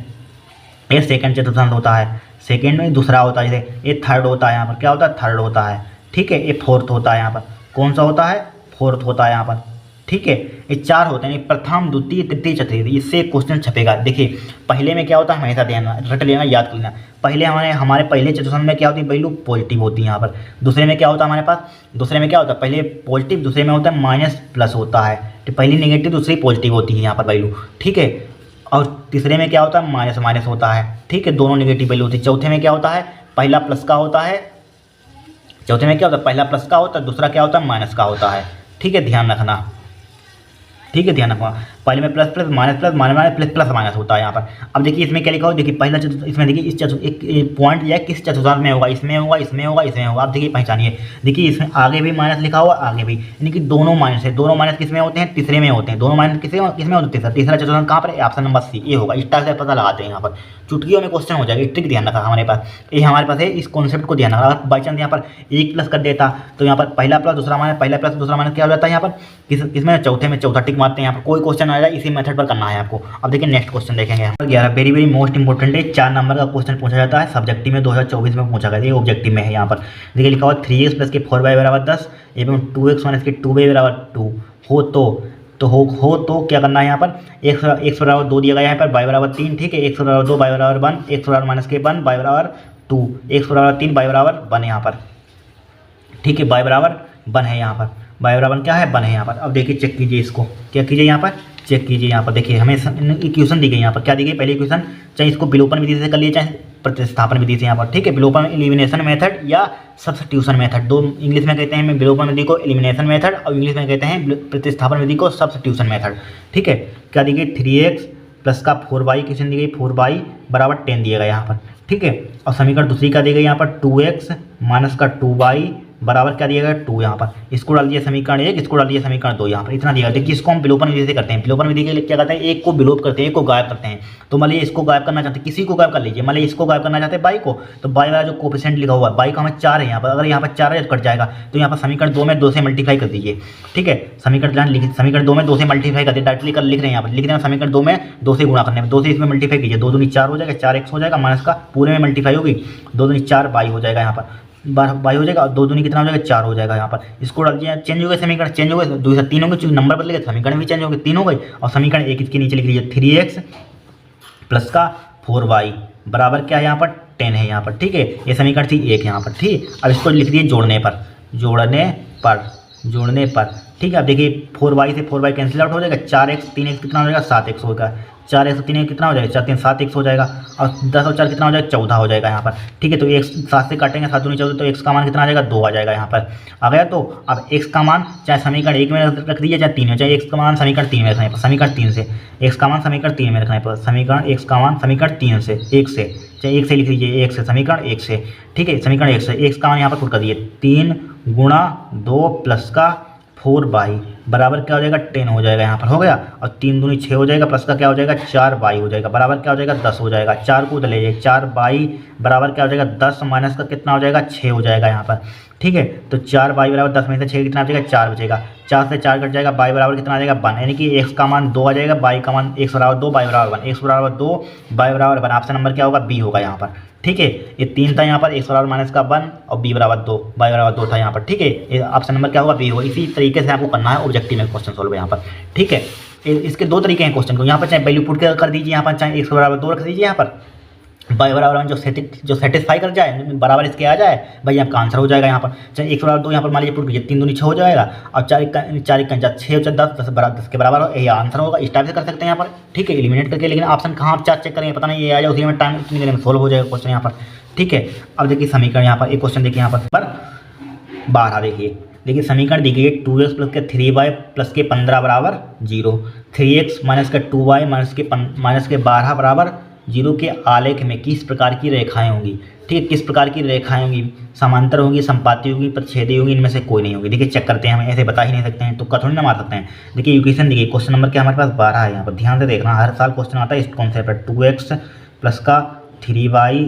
ये सेकंड चतुर्थांश होता है, सेकंड में दूसरा होता है, जैसे ये थर्ड होता है यहाँ पर, क्या होता है, थर्ड होता है, ठीक है, ये फोर्थ होता है यहाँ पर, कौन सा होता है, फोर्थ होता है यहाँ पर, ठीक है, ये चार होते हैं, प्रथम द्वितीय तृतीय चतुर्थी, इससे क्वेश्चन छपेगा। देखिए पहले में क्या होता है, हमेशा ध्यान रट लेना, याद कर लेना। पहले हमारे पहले चतुर्थांश में क्या होती है, वैल्यू पॉजिटिव होती है यहाँ पर। दूसरे में क्या होता है हमारे पास, दूसरे में क्या होता है, पहले पॉजिटिव, दूसरे में होता है माइनस प्लस होता है, तो पहली नेगेटिव दूसरी पॉजिटिव होती है यहाँ पर वैल्यू, ठीक है, और तीसरे में क्या होता है, माइनस माइनस होता है, ठीक है, दोनों नेगेटिव वैल्यू होती है। चौथे में क्या होता है, पहला प्लस का होता है, चौथे में क्या होता है, पहला प्लस का होता है, दूसरा क्या होता है, माइनस का होता है, ठीक है, ध्यान रखना, ठीक है, ध्यान रखना। पहले में plus plus minus plus minus plus plus minus होता है यहाँ पर। अब देखिए इसमें क्या लिखा हो, देखिए पहला इसमें देखिए इस एक पॉइंट दिया है, किस चतुर्थांश में होगा, इसमें होगा, इसमें होगा, इसमें होगा। आप देखिए पहचानिए, देखिए इसमें आगे भी माइनस लिखा हुआ, आगे भी, यानी कि दोनों माइनस है, दोनों माइनस किस में होते हैं, तीसरे में होते हैं, दोनों माइनस किस में होते हैं, तीसरा चतुर्थांश कहाँ पर है, ऑप्शन नंबर सी, ये होगा। इस टाइप से पता लगाते हैं यहाँ पर, चुटकियों में क्वेश्चन हो जाएगा, ट्रिक ध्यान रखा हमारे पास, ये हमारे पास है, इस कॉन्सेप्ट को ध्यान रखा। अगर बाई चांस यहाँ पर एक प्लस कर देता तो यहाँ पर पहला प्लस दूसरा माइनस, पहला प्लस दूसरा माइनस क्या हो जाता है यहाँ पर, किसमें, चौथे में, चौथा टिक मारते हैं यहाँ पर। कोई क्वेश्चन आएगा इसी मेथड पर करना है आपको। अब देखिए नेक्स्ट क्वेश्चन देखेंगे हम 11, वेरी वेरी मोस्ट इंपॉर्टेंट है, 4 नंबर का क्वेश्चन पूछा जाता है, सब्जेक्टिव में 2024 में पूछा गया, ये ऑब्जेक्टिव में है यहाँ पर। देखिए लिखा हुआ 3x प्लस के 4y बराबर 10 एवं 2x माइनस के 2y बराबर 2 हो तो क्या करना है यहाँ पर, x बराबर 2 दिया गया है यहाँ पर, y बराबर 3, ठीक है, x बराबर 2 y बराबर 1, x बराबर माइनस के 1 y बराबर 2, x बराबर 3 y बराबर 1 यहाँ पर, ठीक है, y बराबर 1 है यहाँ पर, y बराबर क्या है, 1 है यहाँ पर। अब देखिए चेक कीजिए इसको, क्या कीजिए यहाँ पर, चेक कीजिए यहाँ पर। देखिए हमें इक्वेशन दी गई यहाँ पर, क्या दी गई, पहली इक्वेशन, चाहे इसको विलोपन विधि से कर लिए, चाहे प्रतिस्थापन विधि से यहाँ पर, ठीक है, विलोपन एलिमिनेशन मेथड या सब्स्टिट्यूशन मेथड, दो इंग्लिश में कहते हैं विलोपन विधि को एलिमिनेशन मेथड, और इंग्लिश में कहते हैं प्रतिस्थापन विधि को सब्स्टिट्यूशन मेथड, ठीक है। क्या दी गई, 3x प्लस का 4y इक्वेशन दी गई, 4y बराबर 10 दिया गया यहाँ पर, ठीक है, और समीकरण दूसरी का दी गई यहाँ पर 2x माइनस का 2y बराबर क्या दिया गया, 2 यहाँ पर। इसको डाल दिया समीकरण 1, इसको डाल दिया समीकरण 2 यहाँ पर, इतना दिया। देखिए इसको हम विलोपन विधि से करते हैं, विलोपन विधि के लिए क्या करते हैं, एक को विलोप करते हैं, एक को गायब करते हैं। तो मान लीजिए इसको गायब करना चाहते हैं, किसी को गायब कर लीजिए, मान लीजिए इसको गायब करना चाहते हैं बाई को, तो बाई वाला जो कोफिशिएंट लिखा हुआ है, बाई का हमें 4 है यहाँ पर, अगर यहाँ पर 4 है तो कट जाएगा, तो यहाँ पर समीकरण 2 में 2 से मल्टीप्लाई कर दीजिए, ठीक है, समीकरण 2 में 2 से मल्टीप्लाई कर दिए, डायरेक्टली कर लिख रहे हैं यहाँ पर, लिख रहे हैं समीकरण 2 में 2 से गुणा करने में, 2 से इसमें मल्टीप्लाई कीजिए, 2 दूनी 4 हो जाएगा, 4x हो जाएगा, माइनस का पूरे में मल्टीप्लाई होगी, 2 दूनी 4 बाई हो जाएगा यहाँ पर, बाई हो जाएगा, और 2 दूनी कितना हो जाएगा, 4 हो जाएगा यहाँ पर। इसको डाल दिया, चेंज हो गए समीकरण, चेंज हो गए, 2 से 3 हो गए, चूँकि नंबर बदल गए समीकरण भी चेंज हो गए, 3 हो गए, और समीकरण 1 इसके नीचे लिख लीजिए, 3x प्लस का 4y बराबर क्या है यहाँ पर, 10 है यहाँ पर, ठीक है, ये समीकरण थी 1 यहाँ पर, ठीक। अब इसको लिख दिए जोड़ने पर, ठीक है। अब देखिए 4y से 4y कैंसिल आउट हो जाएगा, 4x 3x कितना हो जाएगा, 7x होगा, 4x 3x कितना हो जाएगा, 4 3 7x हो जाएगा, और 10 और 4 कितना हो जाएगा, 14 हो जाएगा यहाँ पर, ठीक है। तो x 7 से काटेंगे, 7 दूनी 14, तो x का मान कितना आ जाएगा, 2 आ जाएगा यहाँ पर, आ गया। तो अब x का मान चाहे समीकरण 1 में रख दीजिए, चाहे 3 में, चाहे x का मान समीकरण 3 में रखना है, समीकरण 3 से x का मान समीकरण 3 में रखना है, समीकरण x का मान समीकरण 3 से 1 से, चाहे 1 से लिख लीजिए, 1 से समीकरण 1 से, ठीक है, समीकरण 1 से x का मान यहाँ पर पुट कर दिए, 3 गुणा 2 प्लस का 4y बराबर क्या हो जाएगा, 10 हो जाएगा यहाँ पर, हो गया, और 3 दूनी 6 हो जाएगा, प्लस का क्या हो जाएगा, 4y हो जाएगा, बराबर क्या हो जाएगा, 10 हो जाएगा, 4 को उधर ले जाइए, 4y बराबर क्या हो जाएगा, 10 माइनस का कितना हो जाएगा, 6 हो जाएगा यहाँ पर, ठीक है। तो 4y बराबर 10 में से 6 कितना बचेगा, 4 बचेगा, 4 से 4 कट जाएगा, y बराबर कितना आ जाएगा, 1, यानी कि x का मान 2 आ जाएगा, y का मान x बराबर 2, y बराबर 1, x बराबर 2, y बराबर 1, ऑप्शन नंबर क्या होगा, बी होगा यहाँ पर, ठीक है। ये 3 था यहाँ पर, x बराबर माइनस का 1 और b बराबर 2, y बराबर 2 था यहाँ पर, ठीक है, ये ऑप्शन नंबर क्या होगा, बी होगा। इसी तरीके से आपको करना है ऑब्जेक्टिव में क्वेश्चन सोल्व यहाँ पर, ठीक है। इसके 2 तरीके हैं क्वेश्चन को, यहाँ पर चाहे वैल्यू पुट कर दीजिए, यहाँ पर चाहे x बराबर 2 रख दीजिए, यहाँ पर y बराबर 1 जो सेटिस्फाई कर जाए, बराबर इसके आ जाए, भाई आपका आंसर हो जाएगा यहाँ पर। चाहे x बराबर 2 यहाँ पर मान लीजिए पुट कीजिए, 3 दूनी 6 हो जाएगा, और 4 1 6 10 10 बराबर 10 के बराबर हो, ये आंसर होगा। इस टाइप से कर सकते हैं यहाँ पर, ठीक है, एलिमिनेट करके। लेकिन ऑप्शन कहाँ आप चेक करेंगे पता नहीं, ये आ जाए उसी में टाइम इतनी देर में सोल्व हो जाएगा क्वेश्चन यहाँ पर, ठीक है। अब देखिए समीकरण यहाँ पर एक क्वेश्चन देखिए यहाँ पर 12, देखिए समीकरण दी गई है 2x प्लस के 3y प्लस के 15 बराबर 0, 3x माइनस का 2y माइनस के 12 बराबर 0 के आलेख में किस प्रकार की रेखाएं होंगी, ठीक है, किस प्रकार की रेखाएं होंगी, समांतर होंगी, संपाती होगी, प्रतिच्छेदी होगी, इनमें से कोई नहीं होगी। देखिए चेक करते हैं, हम ऐसे बता ही नहीं सकते हैं, तो थोड़ी ना मार सकते हैं। देखिए इक्वेशन दी गई, क्वेश्चन नंबर क्या हमारे पास 12 है यहाँ पर, ध्यान से देखना, हर साल क्वेश्चन आता है इस कॉन्सेप्ट पर, 2x प्लस का 3y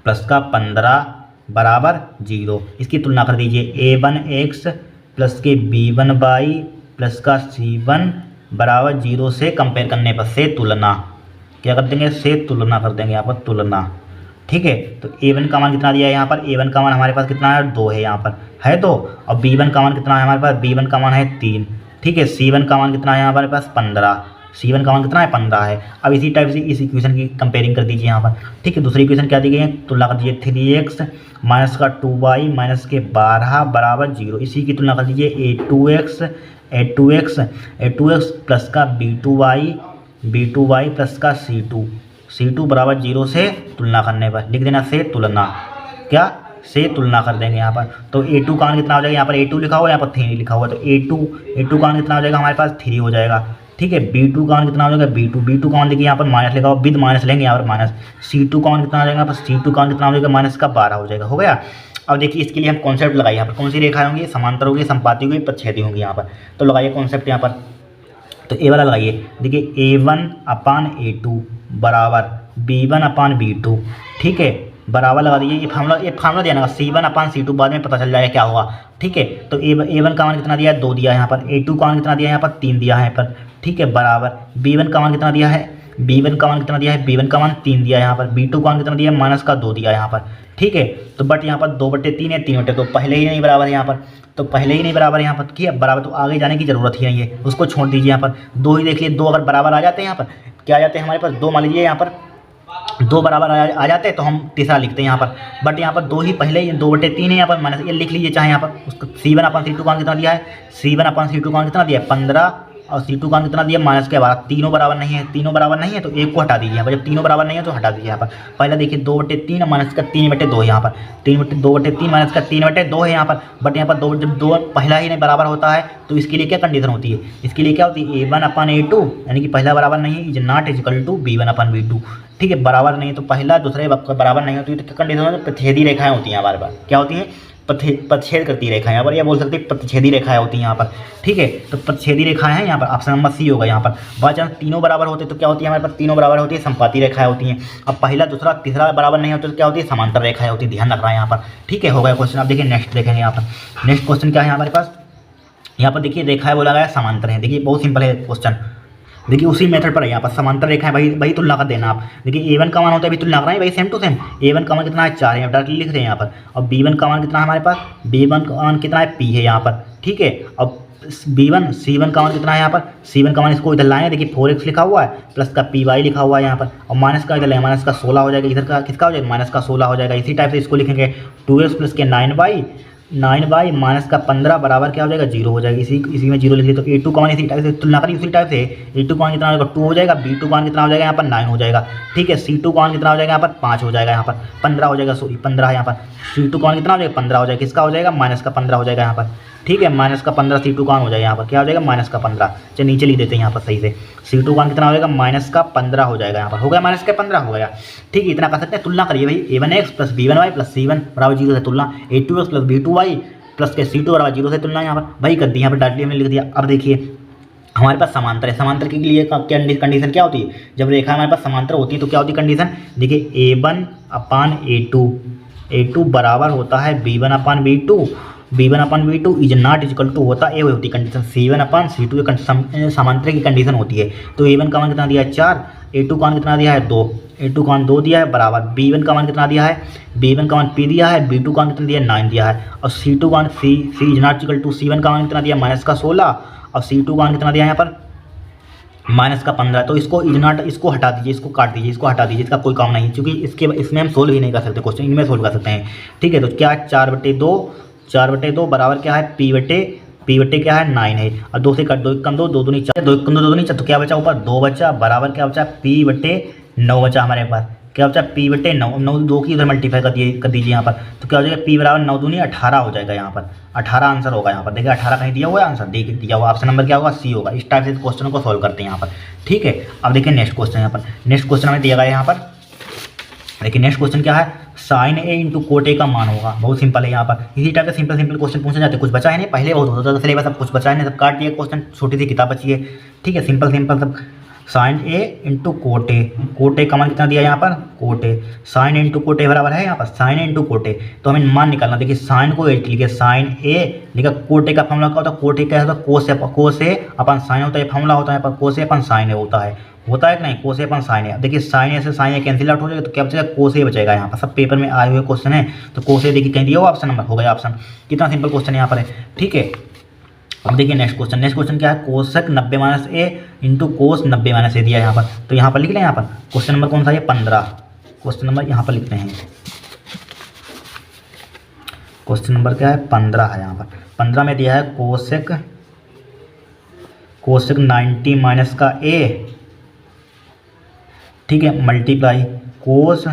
प्लस का 15 बराबर 0। इसकी तुलना कर दीजिए a1x प्लस के b1y प्लस का c1 बराबर 0 से कंपेयर करने पर से तुलना क्या कर देंगे, से तुलना कर देंगे यहाँ पर तुलना। ठीक है, तो a1 का मान कितना दिया है यहाँ पर, a1 का मान हमारे पास कितना है 2 है यहाँ पर है 2, और b1 का मान कितना है हमारे पास, b1 का मान है 3। ठीक है, c1 का मान कितना है हमारे पास 15, c1 का मान कितना है 15 है। अब इसी टाइप से इस इक्वेशन की कंपेयरिंग कर दीजिए यहाँ पर। ठीक है, दूसरी इक्वेशन क्या दी गई है, तुलना कर दीजिए 3x माइनस का 2y माइनस के 12 बराबर 0। इसी की तुलना कर दीजिए a2x प्लस का b2y प्लस का c2 बराबर 0 से तुलना करने पर लिख देना से तुलना, क्या से तुलना कर देंगे यहाँ पर। तो a2 का मान कितना हो जाएगा, यहाँ पर a2 लिखा हुआ है, यहाँ पर 3 लिखा हुआ है, तो a2 का मान कितना हो जाएगा हमारे पास 3 हो जाएगा। ठीक है, b2 का मान कितना हो जाएगा, b2 का मान देखिए यहाँ पर माइनस लिखा हुआ, विद माइनस लेंगे यहाँ पर माइनस। c2 का मान कितना हो जाएगा यहाँ पर, c2 का मान कितना हो जाएगा माइनस का 12 हो जाएगा। हो गया। अब देखिए इसके लिए हम कॉन्सेप्ट लगाइए, यहाँ पर कौन सी रेखाएं होंगी, समांतर होगी, संपाती होगी, प्रतिच्छेदी होंगी यहाँ पर। तो लगाइए कॉन्सेप्ट यहाँ पर, तो ए वाला लगाइए। देखिए a1/a2 बराबर b1/b2। ठीक है, बराबर लगा दीजिए, ये फार्मूला दिया ना, c1/c2 बाद में पता चल जाएगा क्या होगा। ठीक है, तो a1 का मान कितना दिया है 2 दिया है यहाँ पर, a2 का मान कितना दिया है यहाँ पर 3 दिया है यहाँ पर। ठीक है, बराबर b1 का मान कितना दिया है, b1 का मान 3 दिया है यहाँ पर, b2 का मान कितना दिया है माइनस का 2 दिया है यहाँ पर। ठीक है, तो बट यहाँ पर 2/3 है, 3/2 पहले ही नहीं बराबर है यहाँ पर, तो पहले ही नहीं बराबर यहाँ पर किया बराबर, तो आगे जाने की जरूरत ही नहीं है, उसको छोड़ दीजिए यहाँ पर। 2 ही देख लिए, 2 अगर बराबर आ जाते हैं यहाँ पर, क्या आ जाते हैं हमारे पास 2, मान लीजिए यहाँ पर 2 बराबर आ जाते हैं तो हम तीसरा लिखते हैं यहाँ पर, बट यहाँ पर 2 ही पहले ही 2/3 है यहाँ पर माइनस, ये लिख लीजिए चाहे यहाँ पर। उसको c1/c2 का कितना दिया है, c1/c2 का कितना दिया है 15, और c2 का कितना दिया माइनस के 12। तीनों बराबर नहीं है, तो एक को हटा दीजिए यहाँ पर, जब तीनों बराबर नहीं है तो हटा दीजिए यहाँ पर। पहले देखिए 2/3 माइनस का 3/2 है यहाँ पर, 2/3 माइनस का 3/2 है यहाँ पर, बट यहाँ पर जब 2 पहला ही नहीं बराबर होता है तो इसके लिए क्या कंडीशन होती है, इसके लिए क्या होती है a1/a2 यानी कि पहला बराबर नहीं है, is not equal to b1/b2। ठीक है, बराबर नहीं है तो पहला दूसरे बराबर नहीं होती, तो क्या कंडीशन होती है, प्रतिच्छेदी रेखाएं होती हैं बार बार, क्या होती हैं प्रतिच्छेद करती रेखाएं यहाँ पर, या बोल सकते हैं प्रतिच्छेदी रेखाएं होती हैं यहाँ पर। ठीक है, तो प्रतिच्छेदी रेखाएं हैं यहाँ पर, ऑप्शन नंबर सी होगा यहाँ पर। बाई चांस तीनों बराबर होते तो क्या होती है हमारे पास, तीनों बराबर होती है संपाती रेखाएं होती हैं। अब पहला दूसरा तीसरा बराबर नहीं होते तो क्या होती है, समांतर रेखाएं होती है, ध्यान रखना है यहाँ पर। ठीक है, हो गया क्वेश्चन। अब देखिए नेक्स्ट देखेंगे यहाँ पर, नेक्स्ट क्वेश्चन क्या है हमारे पास, यहाँ पर देखिए रेखाएं बोला गया समांतर है। देखिए बहुत सिंपल है क्वेश्चन, देखिए उसी मेथड पर है यहाँ पर, समांतर रेखाएं वही तुलना कर देना आप। देखिए a1 का मान होता है, अभी तुलना करना है भाई सेम टू सेम। a1 का मान कितना है 4 है, डायरेक्टली लिख रहे हैं यहाँ पर, और b1 का मान कितना है हमारे पास, b1 का मान कितना है p है यहाँ पर। ठीक है, अब c1 का मान कितना है यहाँ पर, c1 का मान इसको इधर लाएंगे, देखिए 4x लिखा हुआ है प्लस का py लिखा हुआ है यहाँ पर, और माइनस का इधर माइनस का 16 हो जाएगा, इधर का किसका हो जाएगा माइनस का 16 हो जाएगा। इसी टाइप से इसको लिखेंगे 2x प्लस के 9y माइनस का 15 बराबर क्या हो जाएगा 0 हो जाएगा। इसी में 0 लिख लिया, तो a2 का मान इसी टाइप से तुलना करिए, उसी टाइप से a2 का मान कितना हो जाएगा 2 हो जाएगा, b2 का मान कितना हो जाएगा यहाँ पर 9 हो जाएगा। ठीक है, c2 का मान कितना हो जाएगा यहाँ पर 5 हो जाएगा, यहाँ पर 15 हो जाएगा, सॉरी 15 है यहाँ पर। c2 का मान कितना हो जाएगा 15 हो जाएगा, किसका हो जाएगा माइनस का 15 हो जाएगा यहाँ पर। ठीक है, माइनस का 15 c2 का मान हो जाएगा यहाँ पर, क्या हो जाएगा माइनस का 15। चलिए नीचे लिख देते हैं यहाँ पर सही से, c2 का मान कितना हो जाएगा माइनस का 15 हो जाएगा यहाँ पर, हो गया माइनस का 15 हो गया। ठीक है, इतना कर सकते हैं। तुलना करिए भाई, a1x plus b1y plus c1 बराबर 0 से तुलना, a2x प्लस b2y प्लस के c2 बराबर 0 से तुलना, यहाँ पर वही कर दी, यहाँ पर डायरेक्टली हमने लिख दिया। अब देखिए हमारे पास समांतर है, समांतर के लिए कंडीशन क्या होती है, जब रेखा हमारे पास समांतर होती है तो क्या होती है कंडीशन, देखिए a1/a2 बराबर होता है b1/b2 is not equal to होता है, ये होती है कंडीशन c1/c2 समांतर की कंडीशन होती है। तो a1 का मान कितना दिया है 4, a2 का मान कितना दिया है 2, a2 का मान 2 दिया है बराबर, b1 का मान कितना दिया है, b1 का मान p दिया है, b2 का मान कितना दिया है 9 दिया है, और c2 का मान c is not equal to c1 का मान कितना दिया माइनस का 16, और c2 का मान कितना दिया यहाँ पर माइनस का 15। तो इसको इज नॉट, इसको हटा दीजिए, इसको काट दीजिए, इसको हटा दीजिए, इसका कोई काम नहीं, क्योंकि इसमें हम सोल्व ही नहीं कर सकते क्वेश्चन, इनमें सोल्व कर सकते हैं। ठीक है, तो क्या 4/2 बराबर क्या है p/2 क्या है 9 है, और 2 से कट 2 कम 2 2 दूनी 4, 2 कम 2 2 दूनी 4, तो क्या बचा ऊपर 2 बचा, बराबर क्या बचा p/9 बचा हमारे पास, क्या बचा p/9 2 की इधर मल्टीप्लाई कर दीजिए यहाँ पर, तो क्या हो जाएगा p बराबर 9 दूनी 18 हो जाएगा यहाँ पर, 18 आंसर होगा यहाँ पर। देखिए 18 कहीं दिया हुआ है आंसर, देखिए दिया हुआ ऑप्शन नंबर क्या होगा सी होगा। इस टाइप से क्वेश्चन को सॉल्व करते हैं यहाँ पर। ठीक है, अब देखिए नेक्स्ट क्वेश्चन यहाँ पर, नेक्स्ट क्वेश्चन हमें दिया गया है यहाँ पर। देखिए नेक्स्ट क्वेश्चन क्या है, sine A into cot A का मान होगा। बहुत सिंपल है यहाँ पर, इसी टाइप से सिंपल क्वेश्चन पूछे जाते हैं। कुछ बचा है नहीं, पहले बहुत होता था सिलेबस, अब कुछ बचा है नहीं, सब काट दिया क्वेश्चन, छोटी सी किताब बची है। ठीक है, सिंपल सब sine A into cot A, cot A का मान कितना दिया यहाँ पर, cot A, sine into cot A बराबर है यहाँ पर साइन इंटू कोट ए। तो हमें मान निकालना, देखिए साइन को ए लिखे, साइन ए लिखा, कोट ए का फॉर्मूला क्या होता है, कोट ए क्या होता है, कोस ए अपन साइन होता है, फॉर्मूला होता है पर कोस ए अपन साइन होता है कि नहीं, कोस ए अपन साइन है। देखिए साइन ए से साइन ए कैंसिल आउट हो जाएगा तो क्या बचेगा, कोस ए बचेगा। यहाँ पर सब पेपर में आए हुए क्वेश्चन है, तो कोस ए देखिए कहीं दिया हुआ ऑप्शन नंबर हो गया ऑप्शन। कितना सिंपल क्वेश्चन यहाँ पर है, ठीक है। अब देखिए नेक्स्ट क्वेश्चन क्या है, कोसक 90 माइनस ए इंटू कोस 90 माइनस ए दिया है यहाँ पर। तो यहाँ पर लिख लें, यहाँ पर क्वेश्चन नंबर कौन सा है, 15। क्वेश्चन नंबर यहाँ पर लिखते हैं, क्वेश्चन नंबर क्या है, 15 है। यहाँ पर 15 में दिया है कोसेक 90 माइनस का ए, ठीक है, मल्टीप्लाई कोस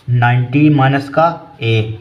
90 माइनस का ए,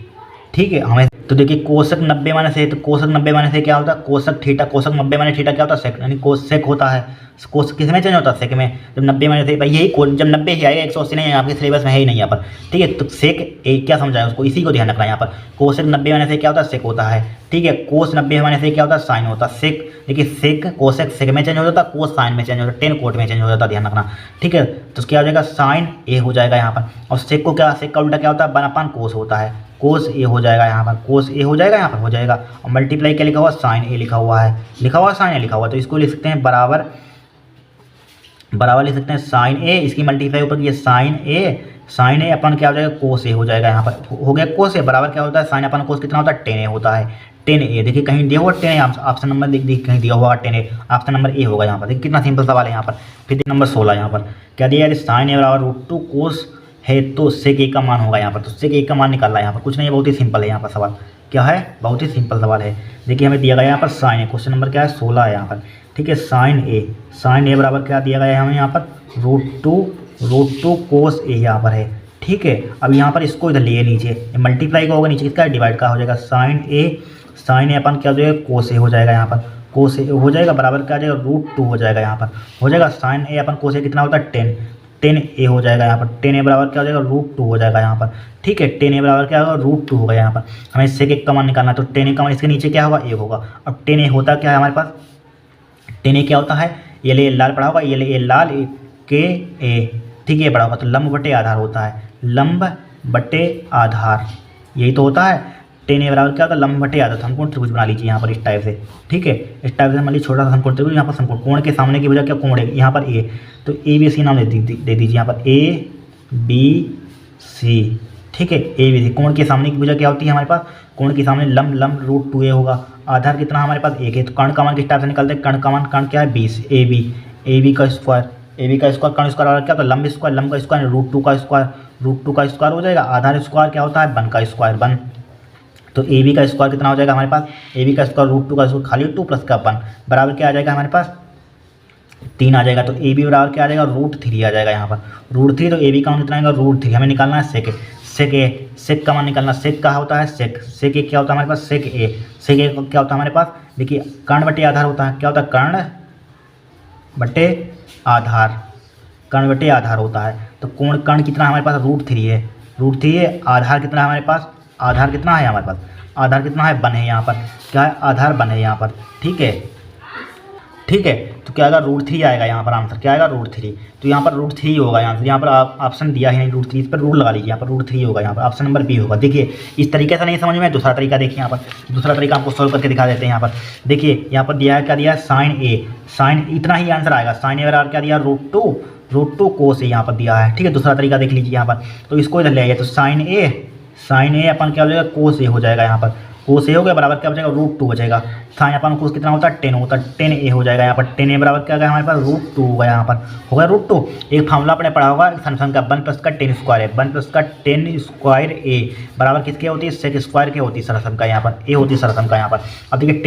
ठीक है। हमें तो देखिए कोसक 90 माइनस ए, तो कोसक 90 माइनस ए क्या होता है, कोसक थीटा, कोसक 90 माइनस थीटा क्या होता है, सेक, यानी कोसेक होता है। कोस किस में चेंज होता है, सेक में। जब 90 माइनस ए, भाई यही जब 90 ही आएगा, 180 नहीं है, आपके सिलेबस में है ही नहीं यहाँ पर, ठीक है। तो सेक ए क्या समझाया उसको, इसी को ध्यान रखना है यहाँ पर। कोसक 90 माइनस ए क्या होता है, सेक होता है, ठीक है। कोस 90 माइनस ए क्या होता है, साइन होता है। सेक देखिए सेक कोसेक सेक में चेंज हो जाता है, कोस साइन में चेंज हो जाता है, टेन कोट में चेंज हो जाता है, ध्यान रखना, ठीक है। तो क्या हो जाएगा, साइन ए हो जाएगा यहाँ पर। और सेक को क्या, सेक का उल्टा क्या होता है, 1/, कोस होता है, कोस ए हो जाएगा यहाँ पर, कोस ए हो जाएगा यहाँ पर, हो जाएगा। और मल्टीप्लाई क्या लिखा हुआ, साइन ए लिखा हुआ है, साइन ए लिखा हुआ है। तो इसको लिख सकते हैं बराबर लिख सकते हैं साइन ए, इसकी मल्टीप्लाई ऊपर की साइन ए अपन क्या हो जाएगा, कोस ए हो जाएगा यहाँ पर, हो गया कोस ए बराबर क्या होता है, साइन अपन कोस कितना होता है, 10 ए होता है, 10 ए। देखिए कहीं दिया हुआ 10 ए, ऑप्शन नंबर देखिए कहीं दिया हुआ 10 ए, ऑप्शन नंबर ए होगा यहाँ पर। देखिए कितना सिंपल सवाल है यहाँ पर। फिर नंबर 16 यहाँ पर क्या दिया है, साइन ए बराबर √2 कोस है, तो सेक ए का मान होगा यहाँ पर। तो सेक ए का मान निकालना है यहाँ पर, कुछ नहीं है, बहुत ही सिंपल है यहाँ पर सवाल। क्या है, बहुत ही सिंपल सवाल है। देखिए हमें दिया गया यहाँ पर साइन ए, क्वेश्चन नंबर क्या है, 16 है यहाँ पर, ठीक है। साइन ए बराबर क्या दिया गया है हमें यहाँ पर, √2 कोस ए यहाँ पर है, ठीक है। अब यहाँ पर इसको इधर लिए नीचे, मल्टीप्लाई का होगा, नीचे किसका डिवाइड का हो जाएगा, साइन ए अपन क्या हो जाएगा, कोस ए हो जाएगा यहाँ पर, कोस ए हो जाएगा बराबर क्या हो जाएगा, √2 हो जाएगा यहाँ पर, हो जाएगा। साइन ए अपन कोस ए कितना होता है, 10 ए हो जाएगा यहाँ पर, 10 ए बराबर क्या हो जाएगा, √2 हो जाएगा यहाँ पर, ठीक है। 10 ए बराबर क्या होगा, √2 होगा यहाँ पर। हमें सेक ए का मान निकालना है, तो 10 ए का मान इसके नीचे क्या होगा, ए होगा। अब 10 ए होता क्या है हमारे पास, 10 ए क्या होता है, ये ले लाल पढ़ा होगा, ये ले लाल के ए, ठीक है, पढ़ा होगा। तो लंब बटे आधार होता है, लंब बटे आधार, यही तो होता है। 10 ए बराबर क्या होता है, लंब बटे आधार। समकोण त्रिभुज बना लीजिए यहाँ पर इस टाइप से, ठीक है। इस टाइप से मान लीजिए छोटा सा समकोण त्रिभुज, यहाँ पर समकोण, कोण के सामने की वजह क्या, कोण है यहाँ पर ए, तो ए बी सी नाम दे दीजिए यहाँ पर, ए बी सी, ठीक है। ए बी सी, कोण के सामने की वजह क्या होती है हमारे पास, कोण के सामने लंब √2 ए होगा। आधार कितना हमारे पास, 1 है। तो कर्ण का मान किस टाइप से निकलते हैं, कर्ण का मान क्या है, 20, ए बी का स्क्वायर, कर्ण स्क्वायर क्या होता है, लंब का स्क्वायर √2 का स्क्वायर हो जाएगा। आधार स्क्वायर क्या होता है, 1 का स्क्वायर 1। तो ए बी का स्क्वायर कितना हो जाएगा हमारे पास, ए बी का स्क्वायर √2 का स्क्वायर खाली 2 प्लस का 1 बराबर क्या आ जाएगा हमारे पास, 3 आ जाएगा। तो ए बी बराबर क्या आ जाएगा, √3 आ जाएगा यहाँ पर, √3। तो ए बी का मान कितना आएगा, √3। हमें निकालना है सेक का मान निकालना। सेक का होता है सेक ए क्या होता है हमारे पास, सेक ए क्या होता है हमारे पास, देखिए कर्ण बटे आधार होता है। क्या होता है, कर्ण बटे आधार होता है। तो कोण कर्ण कितना हमारे पास, √3 है। आधार कितना है हमारे पास, आधार कितना है हमारे पास, आधार कितना है, 1 है यहाँ पर, क्या है, आधार 1 है यहाँ पर, ठीक है। तो क्या आएगा, √3 आएगा यहाँ पर आंसर, क्या आएगा, √3। तो यहाँ पर √3 होगा आंसर। यहाँ पर ऑप्शन दिया है नहीं √3, इस पर रूल लगा लीजिए, यहाँ पर √3 होगा, यहाँ पर ऑप्शन नंबर बी होगा। देखिए इस तरीके से नहीं समझ में, दूसरा तरीका देखिए, यहाँ पर दूसरा तरीका आपको सॉल्व करके दिखा देते हैं। यहाँ पर देखिए, यहाँ पर दिया है क्या, दिया है साइन इतना ही आंसर आएगा। साइन ए बराबर क्या दिया, √2 कोस ए यहाँ पर दिया है, ठीक है। दूसरा तरीका देख लीजिए यहाँ पर, तो इसको इधर ले आइए। तो साइन ए अपन क्या हो जाएगा, कोस ए हो जाएगा यहाँ पर, कोस ए हो गया बराबर क्या बचेगा, √2 बचेगा। साइन अपन कोस कितना होता है, 10 होता है, 10 ए हो जाएगा यहाँ पर। 10 ए बराबर क्या गया हमारे पास, √2 होगा यहाँ पर, होगा √2। एक फार्मूला अपने पढ़ा होगा फंक्शन का, 1 + का 10 स्क्वायर है, 1 + का 10 स्क्वायर ए बराबर किसके होती है, सेक स्क्वायर के होती है, सरसम का यहाँ पर, ए होती है सरसम का यहाँ पर। अब देखिए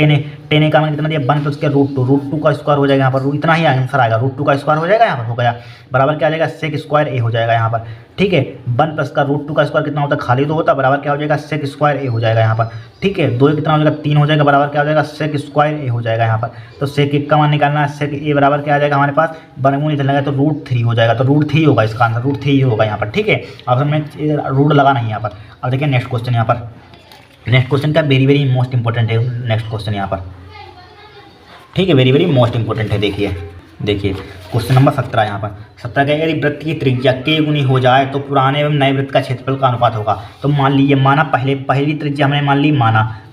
10 ए का मान कितना दिया, 1 + के √2 का स्क्वायर हो जाएगा यहाँ पर, इतना ही आंसर आएगा, √2 का स्क्वायर हो जाएगा यहाँ पर, हो गया बराबर क्या आ जाएगा, सेक स्क्वायर ए हो जाएगा यहाँ पर, ठीक है। 1 + का √2 का स्क्वायर कितना होता है, खाली तो होता है, बराबर क्या हो जाएगा, सेक स्क्वायर ए हो जाएगा यहाँ पर, ठीक है। 2 कितना हो जाएगा, 3 हो जाएगा, बराबर क्या हो जाएगा, सेक स्क्वायर ए हो जाएगा यहाँ पर। तो सेक ए का मान निकालना है, सेक ए बराबर क्या आ जाएगा हमारे पास, वर्गमूल इधर लगा तो √3 हो जाएगा। तो √3 होगा इसका आंसर, √3 होगा यहाँ पर, ठीक है। ऑप्शन में रूट लगा नहीं यहाँ पर। अब देखिए नेक्स्ट क्वेश्चन यहाँ पर, नेक्स्ट क्वेश्चन का वेरी मोस्ट इंपॉर्टेंट है नेक्स्ट क्वेश्चन यहाँ पर, ठीक है, वेरी मोस्ट इंपॉर्टेंट है। देखिए देखिए क्वेश्चन नंबर 17 यहाँ पर 17 का, यदि वृत्त की त्रिज्या k गुनी हो जाए तो पुराने एवं नए वृत्त का क्षेत्रफल का अनुपात होगा। तो मान लीजिए, माना पहली त्रिज्या हमने मान ली,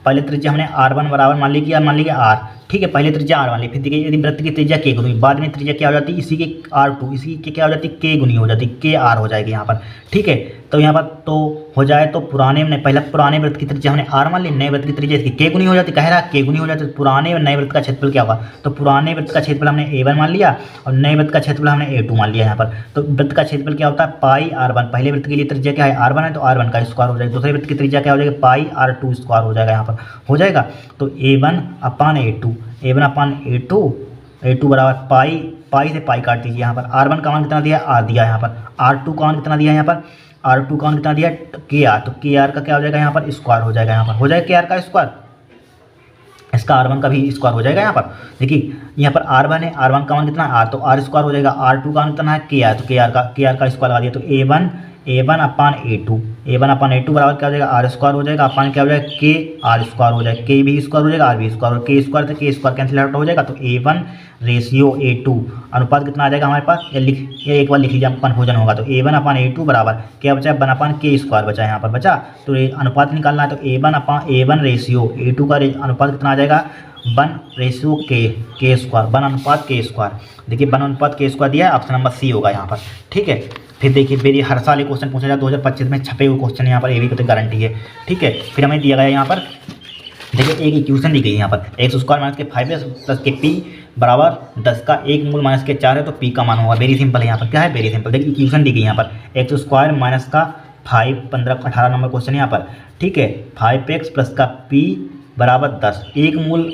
पहले त्रिज्या हमने r1 बराबर मान ली r, ठीक है, पहले त्रिज्या r मान ली। फिर देखिए यदि वृत्त की त्रिज्या k गुनी, बाद में त्रिज्या क्या हो जाती है, इसी के r2, इसी की क्या हो जाती है, k गुनी हो जाती है, k r हो जाएगी यहाँ पर, ठीक है। तो यहाँ पर तो हो जाए तो पहले पुराने वृत्त की त्रिज्या हमने r मान ली, नए वृत्त की त्रिज्या इसकी k गुनी हो जाती, कह रहा है k गुनी हो जाती। तो पुराने और नए वृत्त का क्षेत्रफल क्या होगा, तो पुराने वृत्त का क्षेत्रफल हमने a1 मान लिया और नए वृत्त का क्षेत्रफल हमने a2 मान लिया यहाँ पर। तो वृत्त का क्षेत्रफल क्या होता है, पाई r1, पहले वृत्त के लिए त्रिज्या क्या है, r1 है, तो r1 का स्क्वायर हो जाएगा। दूसरे वृत्त की त्रिज्या क्या हो जाएगा, पाई r2 स्क्वायर हो जाएगा यहाँ पर, हो जाएगा। तो a1 अपान a2 बराबर पाई से पाई काट दीजिए यहाँ पर। r1 का मान कितना दिया, r दिया यहाँ पर, r2 का मान कितना दिया यहाँ पर, r2 का मान कितना दिया, kr, तो kr का क्या हो जाएगा यहाँ पर, स्क्वायर हो जाएगा यहाँ पर, हो जाएगा kr का स्क्वायर, इसका r1 का भी स्क्वायर हो जाएगा यहाँ पर। देखिए यहाँ पर r1 है, r1 का मान कितना है r, तो r स्क्वायर हो जाएगा, r2 का मान कितना है kr, तो kr का स्क्वायर लगा दिया। तो a1 अपान a2 बराबर क्या हो जाएगा, r स्क्वायर हो जाएगा, अपान क्या हो जाएगा, k r स्क्वायर हो जाएगा, k भी स्क्वायर हो जाएगा, r भी स्क्वायर, k स्क्वायर से k स्क्वायर कैंसिल आउट हो जाएगा। तो a1 रेशियो a2 अनुपात कितना आ जाएगा हमारे पास, ये एक बार लिख लीजिए, कन्फ्यूजन होगा। तो a1 अपान a2 बराबर क्या बचा, 1 अपान k स्क्वायर बचा यहाँ पर बचा। तो ये अनुपात निकालना है, तो a1 रेशियो a2 का अनुपात कितना आ जाएगा, 1 रेशियो k स्क्वायर, 1 अनुपात k स्क्वायर। देखिए 1 अनुपात k स्क्वायर दिया है, ऑप्शन नंबर सी होगा यहाँ पर, ठीक है। फिर देखिए मेरी हर साल ये क्वेश्चन पूछा जाए, 2025 में छपे हुए क्वेश्चन यहाँ पर, ये भी तो गारंटी है, ठीक है। फिर हमें दिया गया यहाँ पर, देखिए एक इक्वेशन दी गई यहाँ पर, x स्क्वायर माइनस के 5 प्लस के p बराबर 10 का 1 मूल माइनस के 4 है, तो p का मान होगा। वेरी सिंपल है यहाँ पर, क्या है, वेरी सिंपल। देखिए इक्वेशन दी गई यहाँ पर, x स्क्वायर माइनस का 5, 15, 18 नंबर क्वेश्चन यहाँ पर, ठीक है, 5x प्लस का p बराबर 10, एक मूल,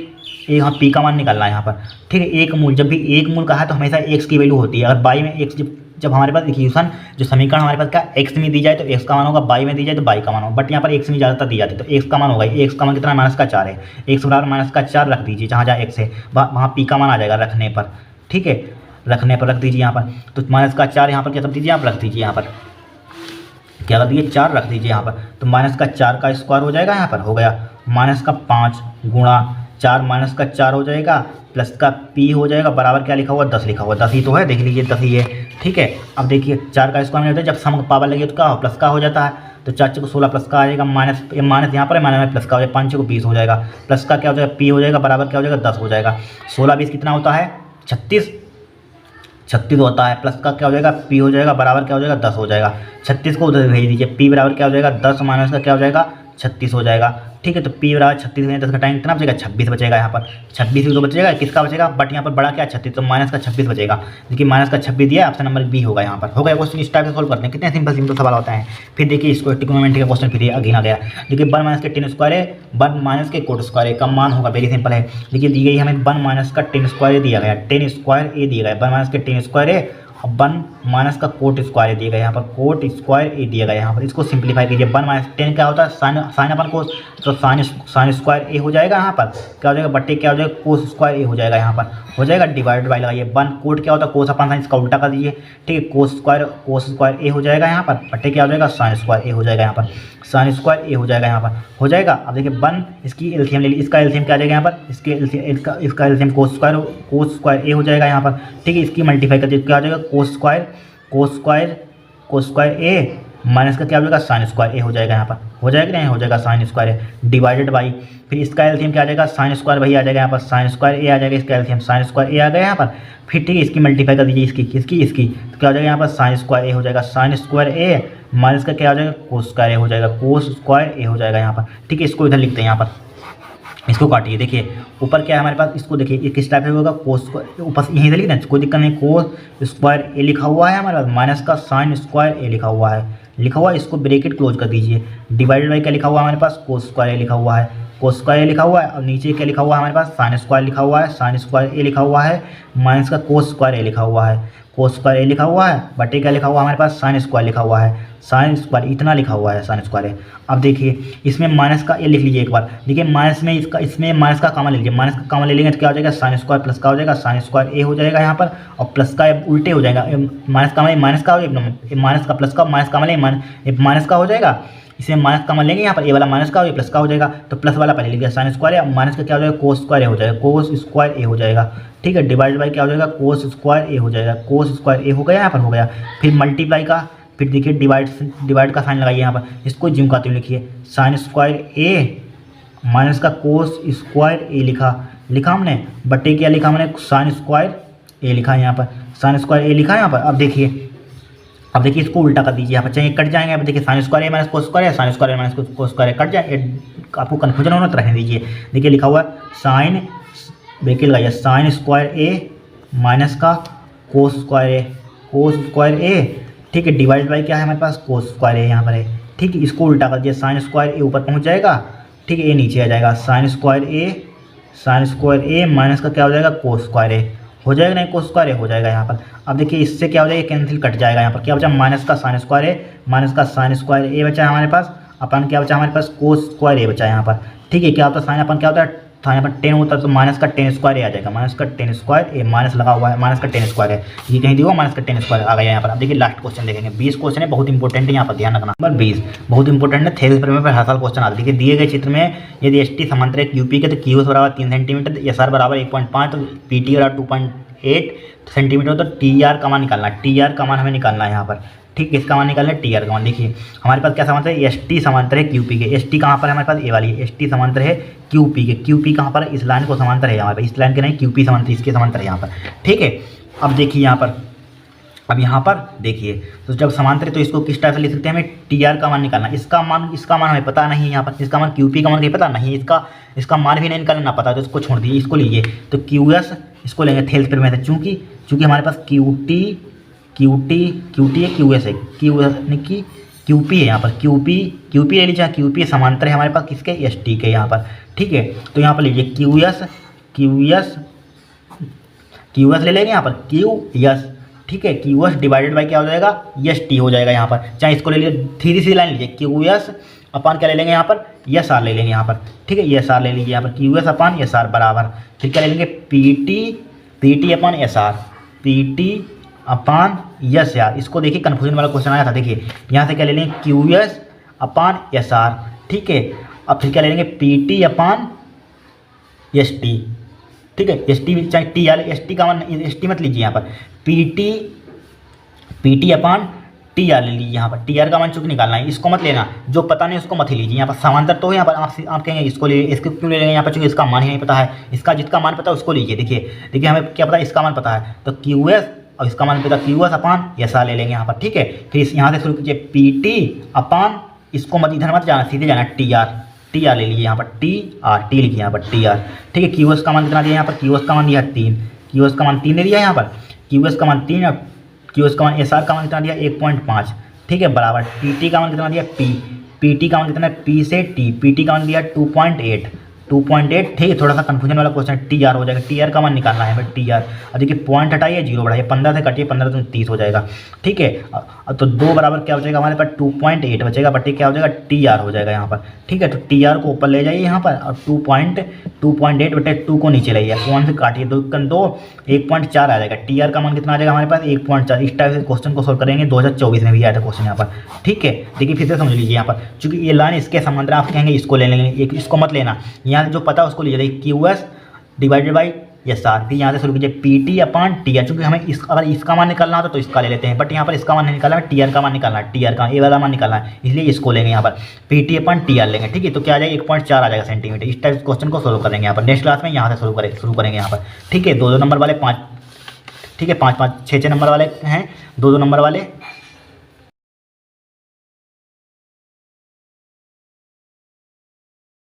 यहाँ p का मान निकालना है यहाँ पर, ठीक है। एक मूल, जब भी एक मूल कहा है तो हमेशा x की वैल्यू होती है। अगर y में x, जब हमारे पास इक्वेशन जो समीकरण हमारे पास क्या x में दी जाए तो x का मान होगा, y में दी जाए तो y का मान होगा, बट यहाँ पर x में ज़्यादातर दी जाती है, तो x का मान होगा, x का मान कितना, माइनस का 4 है, x बराबर माइनस का 4 रख दीजिए, जहाँ जहाँ x है वहाँ p का मान आ जाएगा रखने पर, ठीक है, रखने पर रख दीजिए यहाँ पर। तो माइनस का 4 यहाँ पर क्या कर दीजिए, आप रख दीजिए यहाँ पर, क्या कर दीजिए, 4 रख दीजिए यहाँ पर। तो माइनस का 4 का स्क्वायर हो जाएगा यहाँ पर, हो गया, माइनस का 5 गुणा 4 माइनस का 4 हो जाएगा, प्लस का p हो जाएगा, बराबर क्या लिखा हुआ, 10 लिखा हुआ, 10 ही तो है, देख लीजिए 10 ही है, ठीक है। अब देखिए 4 का स्क्वायर में होता है, जब सम पावर लगे तो क्या प्लस का हो जाता है, तो 4 को 16 प्लस का आ जाएगा, माइनस यहाँ पर है, माइनस में प्लस का हो जाएगा, 5 को 20 हो जाएगा, प्लस का क्या हो जाएगा, p हो जाएगा, बराबर क्या हो जाएगा, 10 हो जाएगा। 16 20 कितना होता है, 36 होता है, प्लस का क्या हो जाएगा, p हो जाएगा, बराबर क्या हो जाएगा, 10 हो जाएगा। 36 को उधर भेज दीजिए, p बराबर क्या हो जाएगा, 10 माइनस का क्या हो जाएगा, 36 हो जाएगा, ठीक है। तो p बराबर 36 में 10 का टाइम कितना बचेगा, 26 बचेगा यहाँ पर, 26 भी तो बचेगा, किसका बचेगा, बट यहाँ पर बड़ा क्या 36, तो माइनस का 26 बचेगा। देखिए माइनस का 26 दिया, ऑप्शन नंबर बी होगा यहाँ पर, हो गया क्वेश्चन। इस टाइप से सोल्व करते हैं, कितने सिंपल सवाल होता है। फिर देखिए इसको ट्रिग्नोमेट्री का क्वेश्चन फिर अगेन आ गया। देखिए 1 माइनस के 10 स्क्वायर है, 1 माइनस के कोट स्क्वायर है, का मान होगा, वेरी सिंपल है। देखिए दी गई हमें 1 माइनस का 10 स्क्वायर दिया गया, 10 स्क्वायर ए दिया गया, 1 माइनस के 10 स्क्वायर है, 1 माइनस का कोट स्क्वायर दिया गया यहाँ पर, कोट स्क्वायर ए दिया गया यहाँ पर। इसको सिंप्लीफाई कीजिए, 1 माइनस 10 क्या होता है, साइन अपन कोस, तो साइन स्क्वायर ए हो जाएगा यहाँ पर, क्या हो जाएगा, बट्टे क्या हो जाएगा, कोस स्क्वायर ए हो जाएगा यहाँ पर, हो जाएगा, डिवाइड बाई लगाइए। 1 कोट क्या होता है, कोस अपन साइन, इसका उल्टा कर दीजिए, ठीक है, कोस स्क्वायर ए हो जाएगा यहाँ पर, बट्टे क्या हो जाएगा, साइन स्क्वायर ए हो जाएगा यहाँ पर, साइन स्क्वायर ए हो जाएगा यहाँ पर, हो जाएगा। अब देखिए 1, इसकी एलसीएम ले ली, इसका एलसीएम क्या आ जाएगा यहाँ पर, इसका एलसीएम कोस स्क्वायर ए हो जाएगा यहाँ पर, ठीक है। इसकी मल्टीप्लाई कर दीजिए, क्या आ जाएगा, कोस स्क्वायर ए माइनस का क्या हो जाएगा, साइन स्क्वायर ए हो जाएगा यहाँ पर, हो जाएगा नहीं, हो जाएगा sign square A divided by, फिर इसका एलसीएम क्या आ जाएगा, साइन स्क्वायर वही आ जाएगा यहाँ पर, साइन स्क्वायर ए आ जाएगा, इसका एलसीएम साइन स्क्वायर ए आ गया यहाँ पर। फिर ठीक है, इसकी मल्टीप्लाई कर दीजिए, इसकी तो क्या हो जाएगा यहाँ पर, साइन स्क्वायर ए हो जाएगा, साइन स्क्वायर ए माइनस का क्या हो जाएगा, कोस स्क्वायर ए हो जाएगा, कोस स्क्वायर ए हो जाएगा यहाँ पर, ठीक है। इसको इधर लिखते हैं यहाँ पर, इसको काटिए। देखिए ऊपर क्या है हमारे पास, इसको देखिए किस टाइप से होगा, कोस स्क्वायर ऊपर यहीं से लिखना, कोई दिक्कत नहीं, कोस स्क्वायर ए लिखा हुआ है हमारे पास, माइनस का साइन स्क्वायर ए लिखा हुआ है, इसको ब्रैकेट क्लोज कर दीजिए, डिवाइडेड बाई क्या लिखा हुआ है हमारे पास, कोस स्क्वायर ए लिखा हुआ है, कोस स्क्वायर ए लिखा हुआ है, और नीचे क्या लिखा हुआ है हमारे पास, साइन स्क्वायर लिखा हुआ है, साइन स्क्वायर ए लिखा हुआ है, माइनस का कोस स्क्वायर ए लिखा हुआ है, कोस स्क्वायर ए लिखा हुआ है, बटे क्या लिखा हुआ है हमारे पास, साइन स्क्वायर लिखा हुआ है, साइन स्क्वायर इतना लिखा हुआ है, साइन स्क्वायर ए। अब देखिए इसमें माइनस का ए लिख लीजिए एक बार, देखिए माइनस में इसमें माइनस का कॉमन ले लीजिए, माइनस का कॉमन ले लेंगे तो क्या हो जाएगा, साइन स्क्वायर प्लस का हो जाएगा, साइन स्क्वायर ए हो जाएगा यहाँ पर, और प्लस का उल्टे हो जाएगा, माइनस का माइनस का प्लस का माइनस का हो जाएगा, इसे माइनस कॉमन लेंगे यहाँ पर, ए वाला माइनस का और ये प्लस का हो जाएगा, तो प्लस वाला पहले लिख दिया साइन स्क्वायर है, माइनस का क्या हो जाएगा कोस स्क्वायर ए हो जाएगा, कोस स्क्वायर ए हो जाएगा, ठीक है। डिवाइड बाई क्या हो जाएगा कोस स्क्वायर ए हो जाएगा, कोस स्क्वायर ए हो गया यहाँ पर हो गया। फिर मल्टीप्लाई का, फिर देखिए डिवाइड का साइन लगाइए यहाँ पर, इसको जिम का लिखिए साइन स्क्वायर ए माइनस का कोस स्क्वायर ए लिखा हमने, बटे क्या लिखा हमने साइन स्क्वायर ए लिखा है यहाँ पर, साइन स्क्वायर ए लिखा है यहाँ पर। अब देखिए इसको उल्टा कर दीजिए यहाँ पर, चाहिए कट जाएंगे। अब देखिए साइन स्क्वायर ए माइनस कोस स्क्वायर है, साइन स्क्वायर ए माइनस कोस स्क्वायर कट जाए, आपको कन्फ्यूजन होना तो रहने दीजिए। देखिए लिखा हुआ है साइन, ब्रैकेट लगाइए साइन स्क्वायर ए माइनस का कोस स्क्वायर ए, ठीक है। डिवाइड बाई क्या है हमारे पास कोस स्क्वायर ए यहाँ पर है, ठीक है। इसको उल्टा कर दिया, साइन स्क्वायर ए ऊपर पहुँच जाएगा, ठीक है, ए नीचे आ जाएगा, साइन स्क्वायर ए माइनस का क्या हो जाएगा कोस स्क्वायर ए हो जाएगा, नहीं कोस स्क्वायर ए हो जाएगा यहाँ पर। अब देखिए इससे क्या हो जाएगा कैंसिल कट जाएगा, यहाँ पर क्या बचा माइनस का साइन स्क्वायर ए बचा है हमारे पास, अपन क्या बचा हमारे पास कोस स्क्वायर ए बचा है यहाँ पर, ठीक है। क्या होता है साइन अपन क्या होता है यहाँ पर 10 होता है तो माइनस का 10 स्क्वायर ए आ जाएगा, माइनस का 10 स्क्वायर ए माइनस लगा हुआ है, माइनस का 10 स्क्वायर है, ये कहीं दिया माइनस का 10 स्क्वायर आ गया यहाँ पर। अब देखिए लास्ट क्वेश्चन देखेंगे, 20 क्वेश्चन है, बहुत इंपॉर्टेंट है यहाँ पर ध्यान रखना। नंबर 20 बहुत इंपॉर्टेंट है, थेरेस पर हर साल क्वेश्चन आता है। देखिए दिए गए चित्र में यदि एस टी समांतर है यूपी के तो क्यूएस बराबर 3 सेंटीमीटर, एस आर बराबर 1.5, तो पी टी बराबर 2.8 सेंटीमीटर, तो टी आर का मान निकालना है, टी आर का मान हमें निकालना है यहाँ पर, ठीक है। इसका मान निकालना है टी आर का मान। देखिए हमारे पास क्या समांतर है, एस टी समांतर है क्यू पी के, एस टी कहाँ पर है हमारे पास ए वाली, एस टी समांतर है क्यू पी के, क्यू पी कहाँ पर है इस लाइन को समांतर है हमारे पास, इस लाइन के नहीं क्यू पी समांतर इसके समांतर है यहाँ पर, ठीक है। अब देखिए यहाँ पर, अब यहाँ पर देखिए तो जब समांतर है तो इसको किस टाइप से लिख सकते हैं, हमें टी आर का मान निकालना, इसका मान हमें पता नहीं है यहाँ पर, इसका मान क्यू पी का मान नहीं पता नहीं, इसका मान भी नहीं निकालना ना पता, तो इसको छोड़ दीजिए, इसको लीजिए तो क्यू एस इसको लेंगे थेल्स पर में, चूँकि हमारे पास क्यू टी है, क्यू एस है, क्यू पी है यहाँ पर, क्यू पी ले लीजिए, क्यू पी समांतर है हमारे पास किसके एस टी के यहाँ पर, ठीक है। तो यहाँ पर लीजिए क्यू एस ले लेंगे यहाँ पर क्यू एस, ठीक है। क्यू एस डिवाइडेड बाई क्या हो जाएगा एस टी हो जाएगा यहाँ पर, चाहे इसको ले लीजिए सीधी सी लाइन लीजिए, क्यू एस अपन क्या ले लेंगे यहाँ पर एस आर ले लेंगे यहाँ पर, ठीक है, एस आर ले लीजिए यहाँ पर, क्यू एस अपन एस आर बराबर, फिर क्या ले लेंगे पी टी अपन S R, P T upon yes यार, इसको देखिए कन्फ्यूजन वाला क्वेश्चन आया था। देखिए यहाँ से क्या ले लेंगे क्यू एस अपान एस आर, ठीक है। अब फिर क्या ले लेंगे P T upon S T, ठीक है, एस टी चाहे टी आर, एस टी का मान एस टी मत लीजिए यहाँ पर, P T upon T R ले लीजिए यहाँ पर, टी आर का मान चूंकि निकालना है, इसको मत लेना, जो पता नहीं उसको मत ही लीजिए यहाँ पर, समांतर तो यहाँ पर आप कहेंगे इसको ले, इसको क्यों ले लेंगे यहाँ पर, चूंकि इसका मान ही नहीं पता है, इसका जिसका मान पता है उसको लीजिए। देखिए हमें क्या पता है, इसका मान पता है तो क्यू एस और इसका मान पता क्यू एस अपान एस आर ले लेंगे यहाँ पर, ठीक है। फिर यहाँ से शुरू कीजिए पी टी अपान, इसको मत इधर मत जाना, सीधे जाना टी आर ले लीजिए यहाँ पर, टी लिखिए यहाँ पर टी आर, ठीक है। क्यू एस का मान कितना दिया यहाँ पर, क्यू एस का मान दिया 3, क्यू एस का मान 3 दे दिया यहाँ पर, क्यू एस का मान 3 और क्यू एस का मान एस आर का मान कितना दिया 1.5, ठीक है, बराबर पी टी का मान कितना दिया पी टी का मान कितना है पी से टी, पी टी का मान दिया 2.8, ठीक है। थोड़ा सा कंफ्यूजन वाला क्वेश्चन, टी आर हो जाएगा, टी आर का मान निकालना है हमें, टी आर। अब देखिए पॉइंट हटाइए, 0 बढ़ाइए, 15 से कटिए, 15 से 30 हो जाएगा, ठीक है। तो 2 बराबर क्या हो जाएगा हमारे पास 2.8 बचेगा, बटे क्या हो जाएगा टी आर हो जाएगा यहाँ पर, ठीक है। तो टी आर को ऊपर ले जाइए यहाँ पर और 2.8 बटे 2 को नीचे लाइए, 1 से काटिए, 2 1.4 आ जाएगा, टी आर का मान कितना आ जाएगा हमारे पास 1.4। इस टाइप से क्वेश्चन को सोल्व करेंगे, 2024 में भी आया था क्वेश्चन यहाँ पर, ठीक है। देखिए फिर से समझ लीजिए यहाँ पर, चूंकि ये लाइन इसके समांतर आप कहेंगे इसको ले लेंगे, इसको मत लेना, यहाँ से जो पता है उसको लीजिए, Q S divided by S R, फिर यहाँ से शुरू कीजिए P T upon T R, चूँकि हमें अगर इसका मान निकालना होता तो इसका ले लेते हैं, बट यहाँ पर इसका मान नहीं निकालना है, टी आर का मान निकालना है, टी आर का ए वाला मान निकालना है, इसलिए इसको लेंगे यहाँ पर P T upon T R लेंगे, ठीक है। तो क्या आ जाएगा 1.4 आ जाएगा सेंटीमीटर। इस टाइप क्वेश्चन को सोल्व करेंगे यहाँ पर, नेक्स्ट क्लास में यहाँ से शुरू करेंगे यहाँ पर, ठीक है। 2 नंबर वाले 5, ठीक है, 5 6 नंबर वाले हैं, 2 नंबर वाले